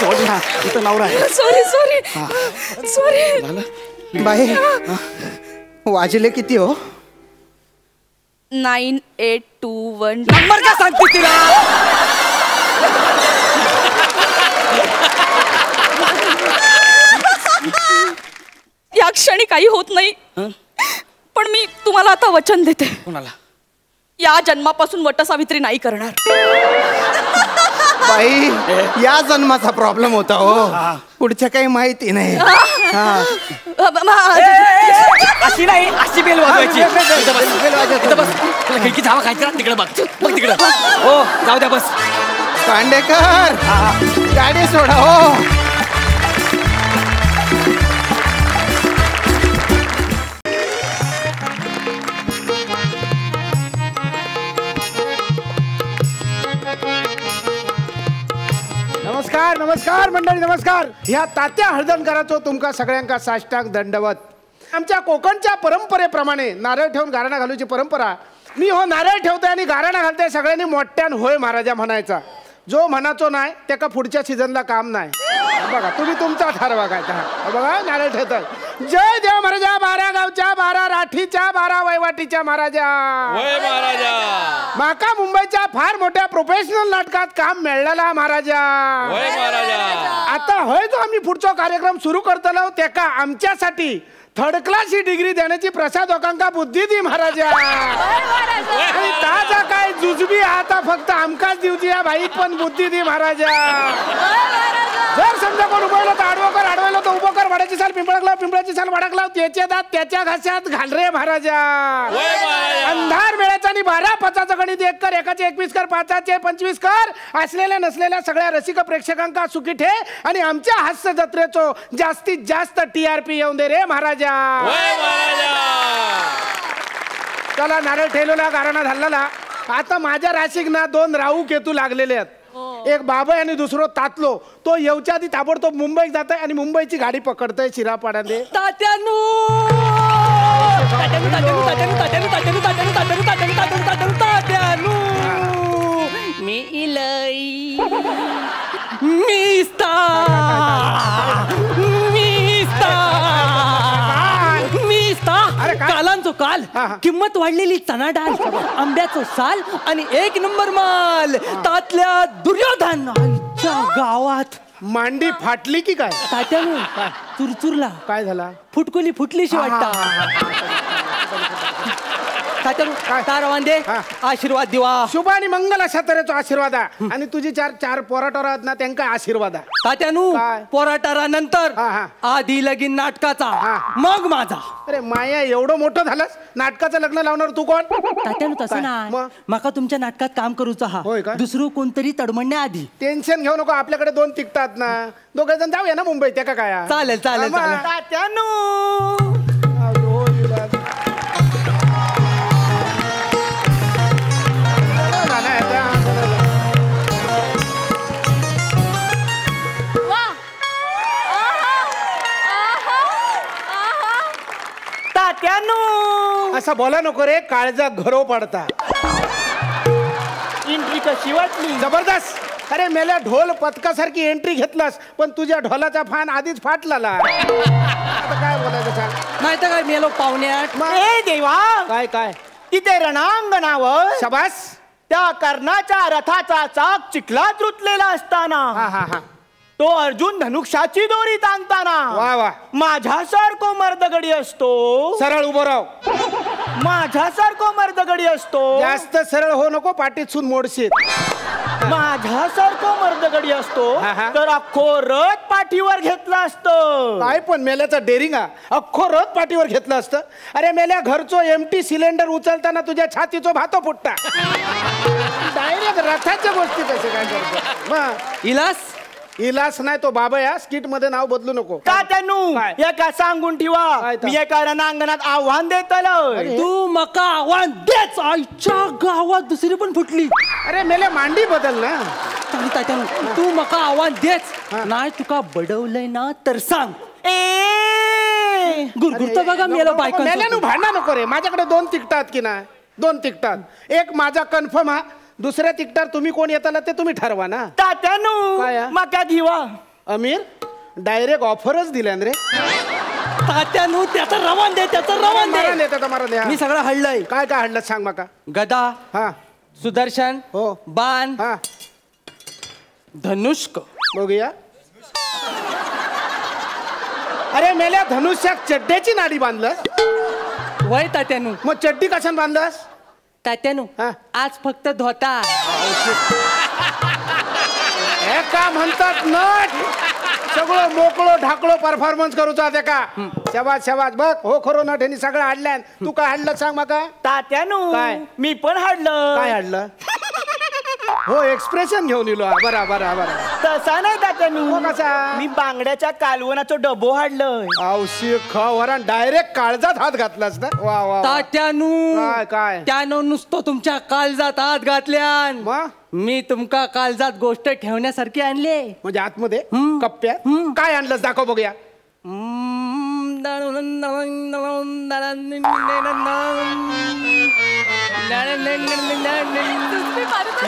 सोड ना. इथं नवरा आहे. Sorry sorry sorry. बाई वाजले किती हो? 9821. नंबर का सांगते तिला? या क्षणी काही होत नाही, पण मी तुम्हाला आता वचन देते. कोणाला? या जन्मापासून वटसावित्री नाही करणार. बाई या जन्माचा प्रॉब्लेम होता हो, पुढच्या काही माहिती नाही. अशी नाही, अशी बेल वाजवायची. इथं बस. तुला खिडकी धावा खायची ना, तिकडे बघ. बघ तिकडं. हो जाऊ द्या बस. कांडेकर गाडी सोडा हो. नमस्कार नमस्कार मंडळी, नमस्कार. ह्या तात्या हळदणकराचो तुमका सगळ्यांका साष्टांग दंडवत. आमच्या कोकणच्या परंपरेप्रमाणे नारळ ठेवून गाराणा घालूची परंपरा. मी हो नारळ ठेवतोय आणि गाराणा घालतोय, सगळ्यांनी मोठ्यान होय महाराजा म्हणायचा. जो म्हणाचो नाही त्याका पुढच्या सीझनला काम नाही. बघा तुम्ही तुमचा ठरवा काय. बघा नारळ ठेवतात. जय देव महाराजा, 12 गावच्या 12 राठीच्या 12 वैवाटीच्या महाराजा. माका मुंबईच्या फार मोठ्या प्रोफेशनल नाटकात काम मिळाला महाराजा. आता होय जो आम्ही पुढचा कार्यक्रम सुरू करतलो त्याका आमच्यासाठी 3rd क्लास ही डिग्री देण्याची प्रसाद लोकांका बुद्धी दी महाराजा. आणि ताजा काय जुजबी आता फक्त आमकाच दिवची या बाईक पण बुद्धी दी महाराजा. जर समजा कोण उभवलं तर आडवं कर, आडवलं तर उभं कर. वडाची साल पिंपळकला, पिंपळाची साल वडाकला, त्याचे दात त्याच्या घासात घाल रे महाराजा. अंधार वेळाचा आणि 12 5चं गणित 1 कर, 1चे 21 कर, 5चे 25 कर. असलेल्या नसलेल्या सगळ्या रसिक प्रेक्षकांका सुखी ठे आणि आमच्या हास्य जत्रेचो जास्तीत जास्त TRP येऊन दे रे महाराजा. चला नारळ ठेवलेला गाराणा झालेला. आता माझ्या राशीक ना 2 राहू केतू लागलेले आहेत. एक बाबा आणि दुसरं तातलो. तो येऊच्या आधी ताबडतोब मुंबईत जात आहे आणि मुंबईची गाडी पकडतय शिरापाड्याने. मी इलई मी कालांचो काल किंमत वाढलेली चना डाळ, आंब्याचो साल आणि 1 नंबर माल तातल्या दुर्योधन गावात. मांडी फाटली की काय तात्यानो? चुरचुरला. काय झाला? फुटकुली फुटलीशी वाटता. तात्यानो वांदे आशीर्वाद दिवा. शुभ आणि मंगल अशा तऱ्हेचा आशीर्वाद आणि तुझी 4 पोराटोरा आहेत ना त्यांना आशीर्वाद. तात्यानो पोराटारा नंतर आधी लगीन नाटकाचा, मग माझा. अरे माया एवढं मोठं झालंस, नाटकाचं लग्न लावणार तू कोण? तात्यानो तसं नाही, माका तुमच्या नाटकात काम करूचा हा. दुसरं कोणतरी तडमडण्या आधी. टेन्शन घेऊ नको, आपल्याकडे 2 तिकटात ना, 2 जण जाऊया ना मुंबईत. त्या काय चालेल चालेल तात्यानो. असं बोला नको रे, काळजा घरो पडता. एंट्री कशी वाटली? जबरदस्त. अरे मेल्या ढोल पथकासारखी एंट्री घेतलास, पण तुझ्या ढोलाचा फान आधीच फाटला. काय बोलायचं सांग? नाही तर काय मेलो पाहुण्यात. देवा काय काय तिथे रणांगणावर शबास त्या कर्णाच्या रथाचा चाक चिखलात रुतलेला असताना तो अर्जुन धनुष्याची दोरी ताणताना वा वा माझ्यासारखो मर्दगडी असतो. सरळ उभं राव. माझ्यासारखो मर्दगडी असतो. जास्त सरळ हो नको, पाठीत सून मोडशील. माझ्यासारखो मर्दगडी असतो तर अख्खो रथ पाठीवर घेतलं असतं. काय पण मेल्याचा डेरिंग अख्खो रथ पाठीवर घेतलं असतं. अरे मेल्या घरचो एमटी सिलेंडर उचलताना तुझ्या छातीचो भातो फुटता. डायरेक्ट रथाच्या गोष्टी कसे काय करतो? इलास नाही तो बाबा या स्किट मध्ये नाव बदलू नको. का त्यांनू एका सांगून ठेवा, मी एका रणांगणात आव्हान देतलो. तू मका आव्हान देच. आईच्या गावात दुसरी पण फुटली. अरे मेले मांडी बदल ना. तू मका आव्हान देच. नाही तुका बडवलंय ना तर सांग. गुरगुरता बघा मेलो बायका. मेल्यानु भांडा नको रे. माझ्याकडे 2 तिकटात की नाही, 2 तिकटात. एक माझा कन्फर्म हा, दुसऱ्या तिकटार तुम्ही कोण येताला ते तुम्ही ठरवा ना. तात्यानो मका दिवा. अमीर डायरेक्ट ऑफरच दिल्यान रे. तात्यानो त्याचा रवान दे, त्याचा रवान दे. मी सगळं हडलंय. काय काय हडलं सांग माका. गदा, हा सुदर्शन, हो, बाण, हा धनुष्क. बघूया. अरे मेल्या धनुष्याक चड्ड्याची नाडी बांधलं. वय तात्यानो. मग चड्डी कशाने बांधलंस? तात्यानो आज फक्त धोता. हे का म्हणतात नट. सगळं मोकळो ढाकळो परफॉर्मन्स करूचा ते का. शबाज शबाज. बघ हो खरो नट ह्यांनी सगळं हाडल्यान. तू काय हाडलं सांग माका. तात्यानो काय? मी पण हाडलं. काय हाडलं? हो एक्सप्रेशन घेऊन येलो. बरा बरा बरा. तसा नाही तात्यानो. कसा? मी बांगड्याच्या कालवनाचा डबो हाडलंय. औशी खवरान डायरेक्ट काळजात हात घातलास ना. वा वा. तात्यानो काय काय त्यानो नुसतं तुमच्या काळजात हात घातल्यान. मग मी तुमका काळजात गोष्ट ठेवण्यासारखी आणले. म्हणजे आतमध्ये कप्प्यात काय आणलंस दाखव बघूया.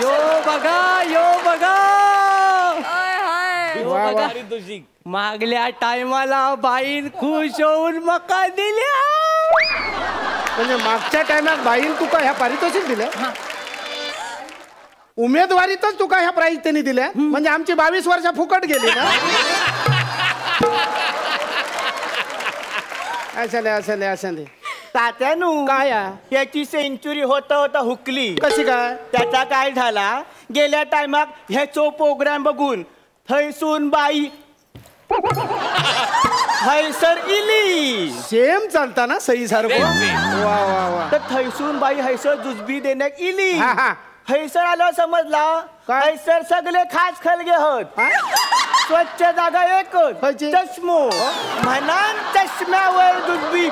यो बघा यो बघा हाय. यो बघा. मागल्या टायमाला बाईन खुश होऊन मका दिल्या. म्हणजे मागच्या टायमात बाईन तुका ह्या पारितोषिक दिल्या उमेदवारीतच तुका ह्या प्राईज त्यांनी दिल्या म्हणजे आमची 22 वर्ष फुकट गेली ना. असले तात्यानू काय याची सेंचुरी होता होता हुकली. कशी काय त्याचा काय झाला गेल्या टायमाक ह्याचो प्रोग्राम बघून थैसून बाई हैसर इली सेम चालता ना सही सारखं वा वा वा तर थैसून बाई हैसर जुजबी देण्यात इली. हा, हा. हैसर आलो समजला काय? हैसर सगळे खास खलगे होत. स्वच्छ जागा एकच खयची? चष्मो म्हणान चष्म्यावर जुजबी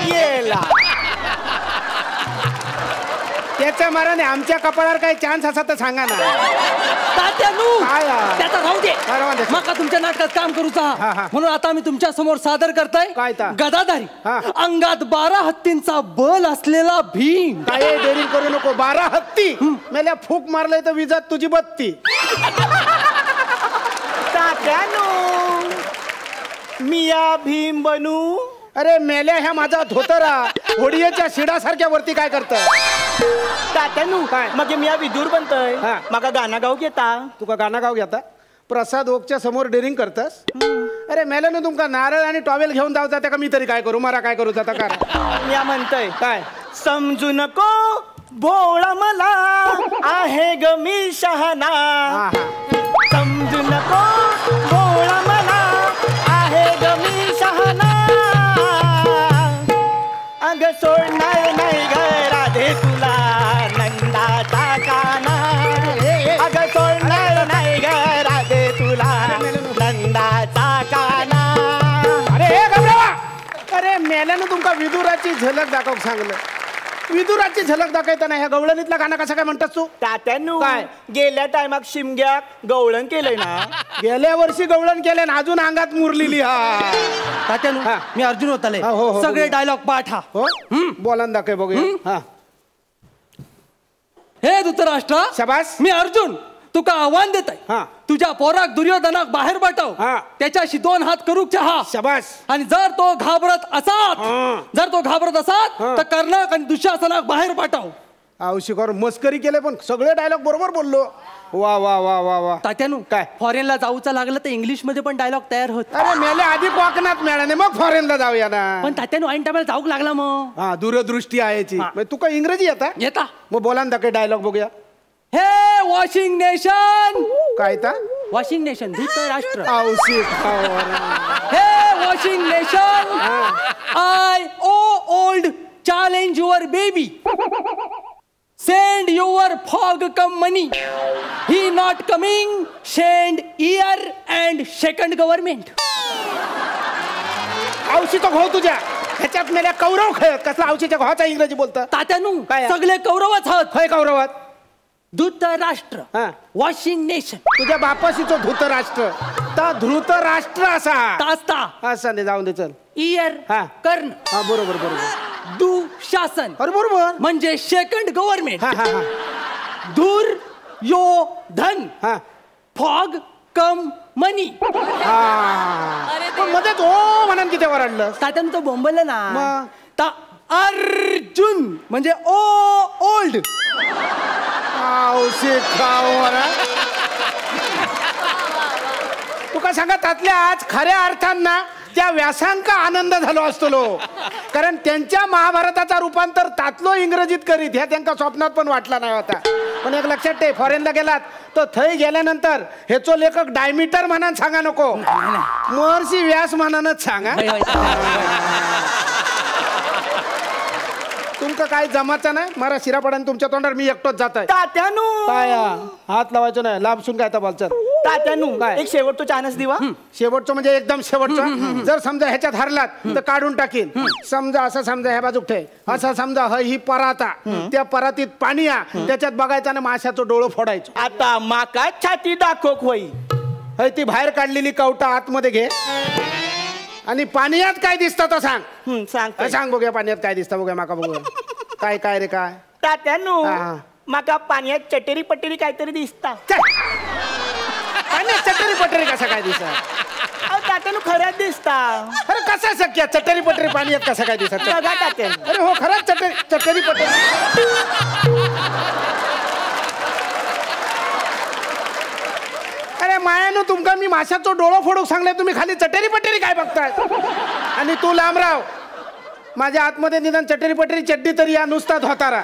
येला. त्याच्या माराने आमच्या कपाळावर काही चान्स असा तर सांगा ना. तात्यानू काय त्याचा राहू दे. राहू दे. मका तुमच्या नाटकात काम करूचा हा, हा. म्हणून आता मी तुमच्या समोर सादर करताय काय ता? गदाधारी हा. अंगात 12 हत्तींचा बल असलेला भीम. काय डेअरिंग करू नको 12 हत्ती मेल्या फूक मारलंय तर विजात तुझी बत्ती. तात्यानू मिया भीम बनू. अरे मेल्या ह्या माझा धोतरा होडियाच्या शिडासारख्या वरती काय करत तात्यानू काय? मग मी या विदूर बनतय हा. माका गाणं गाव घेता. तुका गाणं गाव घेता प्रसाद ओकच्या समोर डेअरिंग करतस. अरे मेल्यानं तुमका नारळ आणि टॉवेल घेऊन जाऊ जाता का मी तरी काय करू मला काय करू जाता का मी म्हणतय काय समजू नको भोळा मला आहे ग मी शहाणा. हा, हा. समजू नको भोळा मला आहे ग मी शहाणा. अग सोडणार नाही ग राधे तुला नंदाचा काना. अग सोडणार नाही ग राधे तुला नंदाचा काना. अरे हे घबरावा. अरे मेल्यानं तुमका विदुराची झलक दाखव सांगलं. विदुराची झलक दाखवताना ह्या गवळणीतला गाणं कसं काय म्हणतात तू. तात्यानू काय? गेल्या टायमाक शिमग्याक गवळण केलंय ना. गेल्या वर्षी गवळण केलं ना अजून अंगात मुरलेली हा. तात्यानू हा. मी अर्जुन होताले हा, हो, हो, सगळे बघूया. डायलॉग पाठा. हो बोला ना दाखव बघूया. हा हे धृतराष्ट्र शाबास. मी अर्जुन तुका आव्हान देत हा. आहे तुझ्या पोराक दुर्योधनाक बाहेर पाठव. हा. त्याच्याशी 2 हात करूक चहा. शाबास. आणि जर तो घाबरत हा. असात हा. तर कर्णक आणि दुःशासनाक बाहेर पाठव. औशिकर मस्करी केले पण सगळे डायलॉग बरोबर बोललो. वा वा वा वा वा. तात्यानू काय? फॉरेनला जाऊचा लागलं तर इंग्लिश मध्ये पण डायलॉग तयार होत. अरे मेले आधी कोकणात मिळाले मग फॉरेनला जाऊया ना. पण तात्यानू ऐन टायमाला जाऊक लागला मग. हा दूरदृष्टी आहे हा. तुका इंग्रजी येता येता. मग बोला ना दाखव डायलॉग बघूया. हे वॉशिंग नेशन. काय ता वॉशिंग नेशन धृतराष्ट्र. औशिक हे washing nation I old challenge your baby send your fog come money he not coming send year and second government. औषीचा घो तुझ्या ह्याच्यात मेल्या कौरव खेळ कसला औषीच्या घोचा इंग्रजी बोलतं. तात्यानू काय? सगळे कौरवच आहोत. खय कौरवात धृतराष्ट्र हा. वॉशिंग नेशन तुझ्या बापाशीचो धृतराष्ट्र ता धृतराष्ट्र असा तास्ता असा नाही जाऊन दे चल. इयर हा. कर्ण हा बरोबर बरोबर दुःशासन अरे बरोबर. म्हणजे सेकंड गव्हर्नमेंट. हा हा हा धूर यो धन हा फॉग कम मनी. हा अरे पण मध्येच ओ म्हणून किती वरडलं. तात्यानं तो बोंबललं ना. मग? ता अर्जुन म्हणजे ओल्ड. तुका सांगा त्यातल्या आज खऱ्या अर्थांना त्या व्यासांका आनंद झालो असतो कारण त्यांच्या महाभारताचा रूपांतर तातलो इंग्रजीत करीत ह्या त्यांना स्वप्नात पण वाटला नाही होता. पण एक लक्षात ठेव फॉरेनला गेलात तर थंय गेल्यानंतर हेचो लेखक डायमीटर म्हणान सांगा नको महर्षी व्यास म्हणानच सांगा. तुमचं काय जमाचं नाही मारा शिरापडाने तुमच्या तोंडावर मी एकटोच जात आहे. तात्यानू काय हात लावायचो नाही लाभसून काय बोलतात. तात्यानू काय? एक शेवटतो चानस दिवा. शेवटचं म्हणजे एकदम शेवटचं जर समजा ह्याच्यात हरलात तर काढून टाकीन. समजा असं समजा ह्या बाजूक ठे असं समजा ही पराता त्या परातीत पाणी त्याच्यात बघायचं ना माशाचं डोळं फोडायचं. आता माका छाती दाखवक होई. ती बाहेर काढलेली कवटा आतमध्ये घे आणि पाण्यात काय दिसतं तर सांग. सांग सांग बघूया पाण्यात काय दिसतं बघूया माका बघूया. काय काय रे काय तात्यानू हा. माका पाण्यात चटेरी पटेरी काहीतरी दिसता. पाण्यात चटरी पटरी कसा काय दिसत. तात्यानू खरंच दिसता. अरे कसं शक्य चटरी पटरी पाण्यात कसं काय दिसत. बघा तात्या. अरे हो खरंच चटरी पटरी. अरे मायानो तुमका मी माशाचो डोळो फोडूक सांगले तुम्ही खाली चटेरी पटेरी काय बघताय. आणि तू लांबराव माझ्या आतमध्ये निदान चटेरी पटेरी चड्डी तरी या नुसता धोतारा.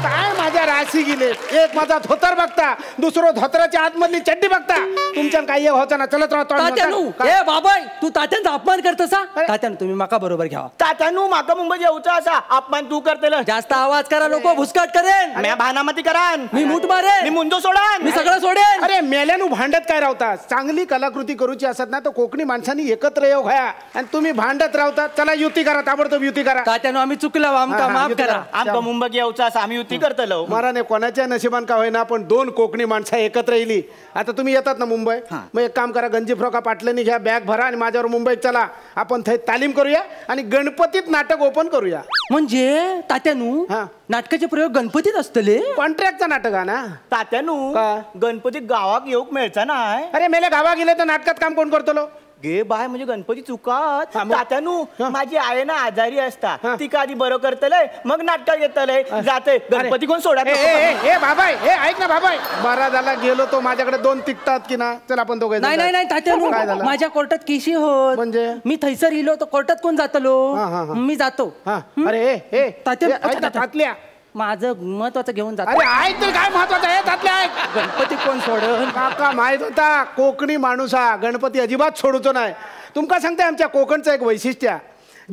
काय माझ्या राशी गेले. एक माझा धोतर बघता दुसरं धोतराच्या आतमधली चड्डी बघता. तुमच्या काही होता ना चलत तात्यानू राहतो. ए बाबाय तू तात्यांचा अपमान करतसा. तात्यानू तुम्ही माका बरोबर घ्या. तात्यानू माका मुंबई येऊचा असा अपमान तू करतेल. जास्त आवाज करा नको भुसकाट करेन. म्या भानामती करान. मी मूठ मारेन. मी मुंजो सोडान. मी सगळं सोडेन. अरे मेल्यानु भांडत काय राहता. चांगली कलाकृती करूची असत ना तर कोकणी माणसांनी एकत्र येऊ घ्या. आणि तुम्ही भांडत राहतात. चला युती करा ताबडतोब युती करा. तात्यानू आम्ही चुकलो आमका माफ करा. आमका मुंबई येऊचा असा आम्ही युती करतलो. महाराने कोणाच्या नशिबान का होईना पण दोन कोकणी माणसं एकत्र येईल. आता तुम्ही येतात ना मुंबई मग एक काम करा गंजी फ्रॉका पाटलेनी घ्या बॅग भरा आणि माझ्यावर मुंबईत चला. आपण थंय तालीम करूया आणि गणपतीत नाटक ओपन करूया. म्हणजे तात्यानू हा. नाटकाचे प्रयोग गणपतीत असतले. कॉन्ट्रॅक्टचा नाटक आहे ना. तात्यानू का? गणपती गावाक येऊक मिळचा नाही. अरे मेले गावा गेले तर नाटकात काम कोण करतो लो. गे बाय म्हणजे गणपती चुकात. हा, मग? तात्यानू माझी आई ना आजारी असता. हा. ती का आधी बरं करतलंय मग नाटकात येतलंय जाते. गणपती कोण सोडा. ए बाबाय हे ऐक ना बाबाय. बरा झाला गेलो तो माझ्याकडे दोन तिकतात की ना. चल आपण दोघे नाही नाही नाही तात्यानू काय झालं? माझ्या कोर्टात केशी होत. म्हणजे? मी थैसर इलो तर कोर्टात कोण जातलो. हा, हा, हा. मी जातो. हा. अरे हे तात्या- ऐक ना, तातल्या. माझं महत्वाचं घेऊन जातो. अरे ऐक तर काय महत्वाचं आहे तातल्या ऐक. गणपती कोण सोडन. काका माहित होता कोकणी माणूस हा गणपती अजिबात सोडूचो नाही. तुमका सांगते आमच्या कोकणचं एक वैशिष्ट्य.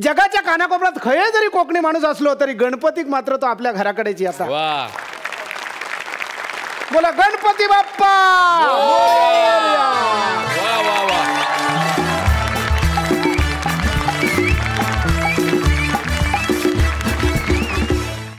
जगाच्या कानाकोपऱ्यात खय जरी कोकणी माणूस असलो तरी गणपतीक मात्र तो आपल्या घराकडेची असा. बोला गणपती बाप्पा. वा वा वा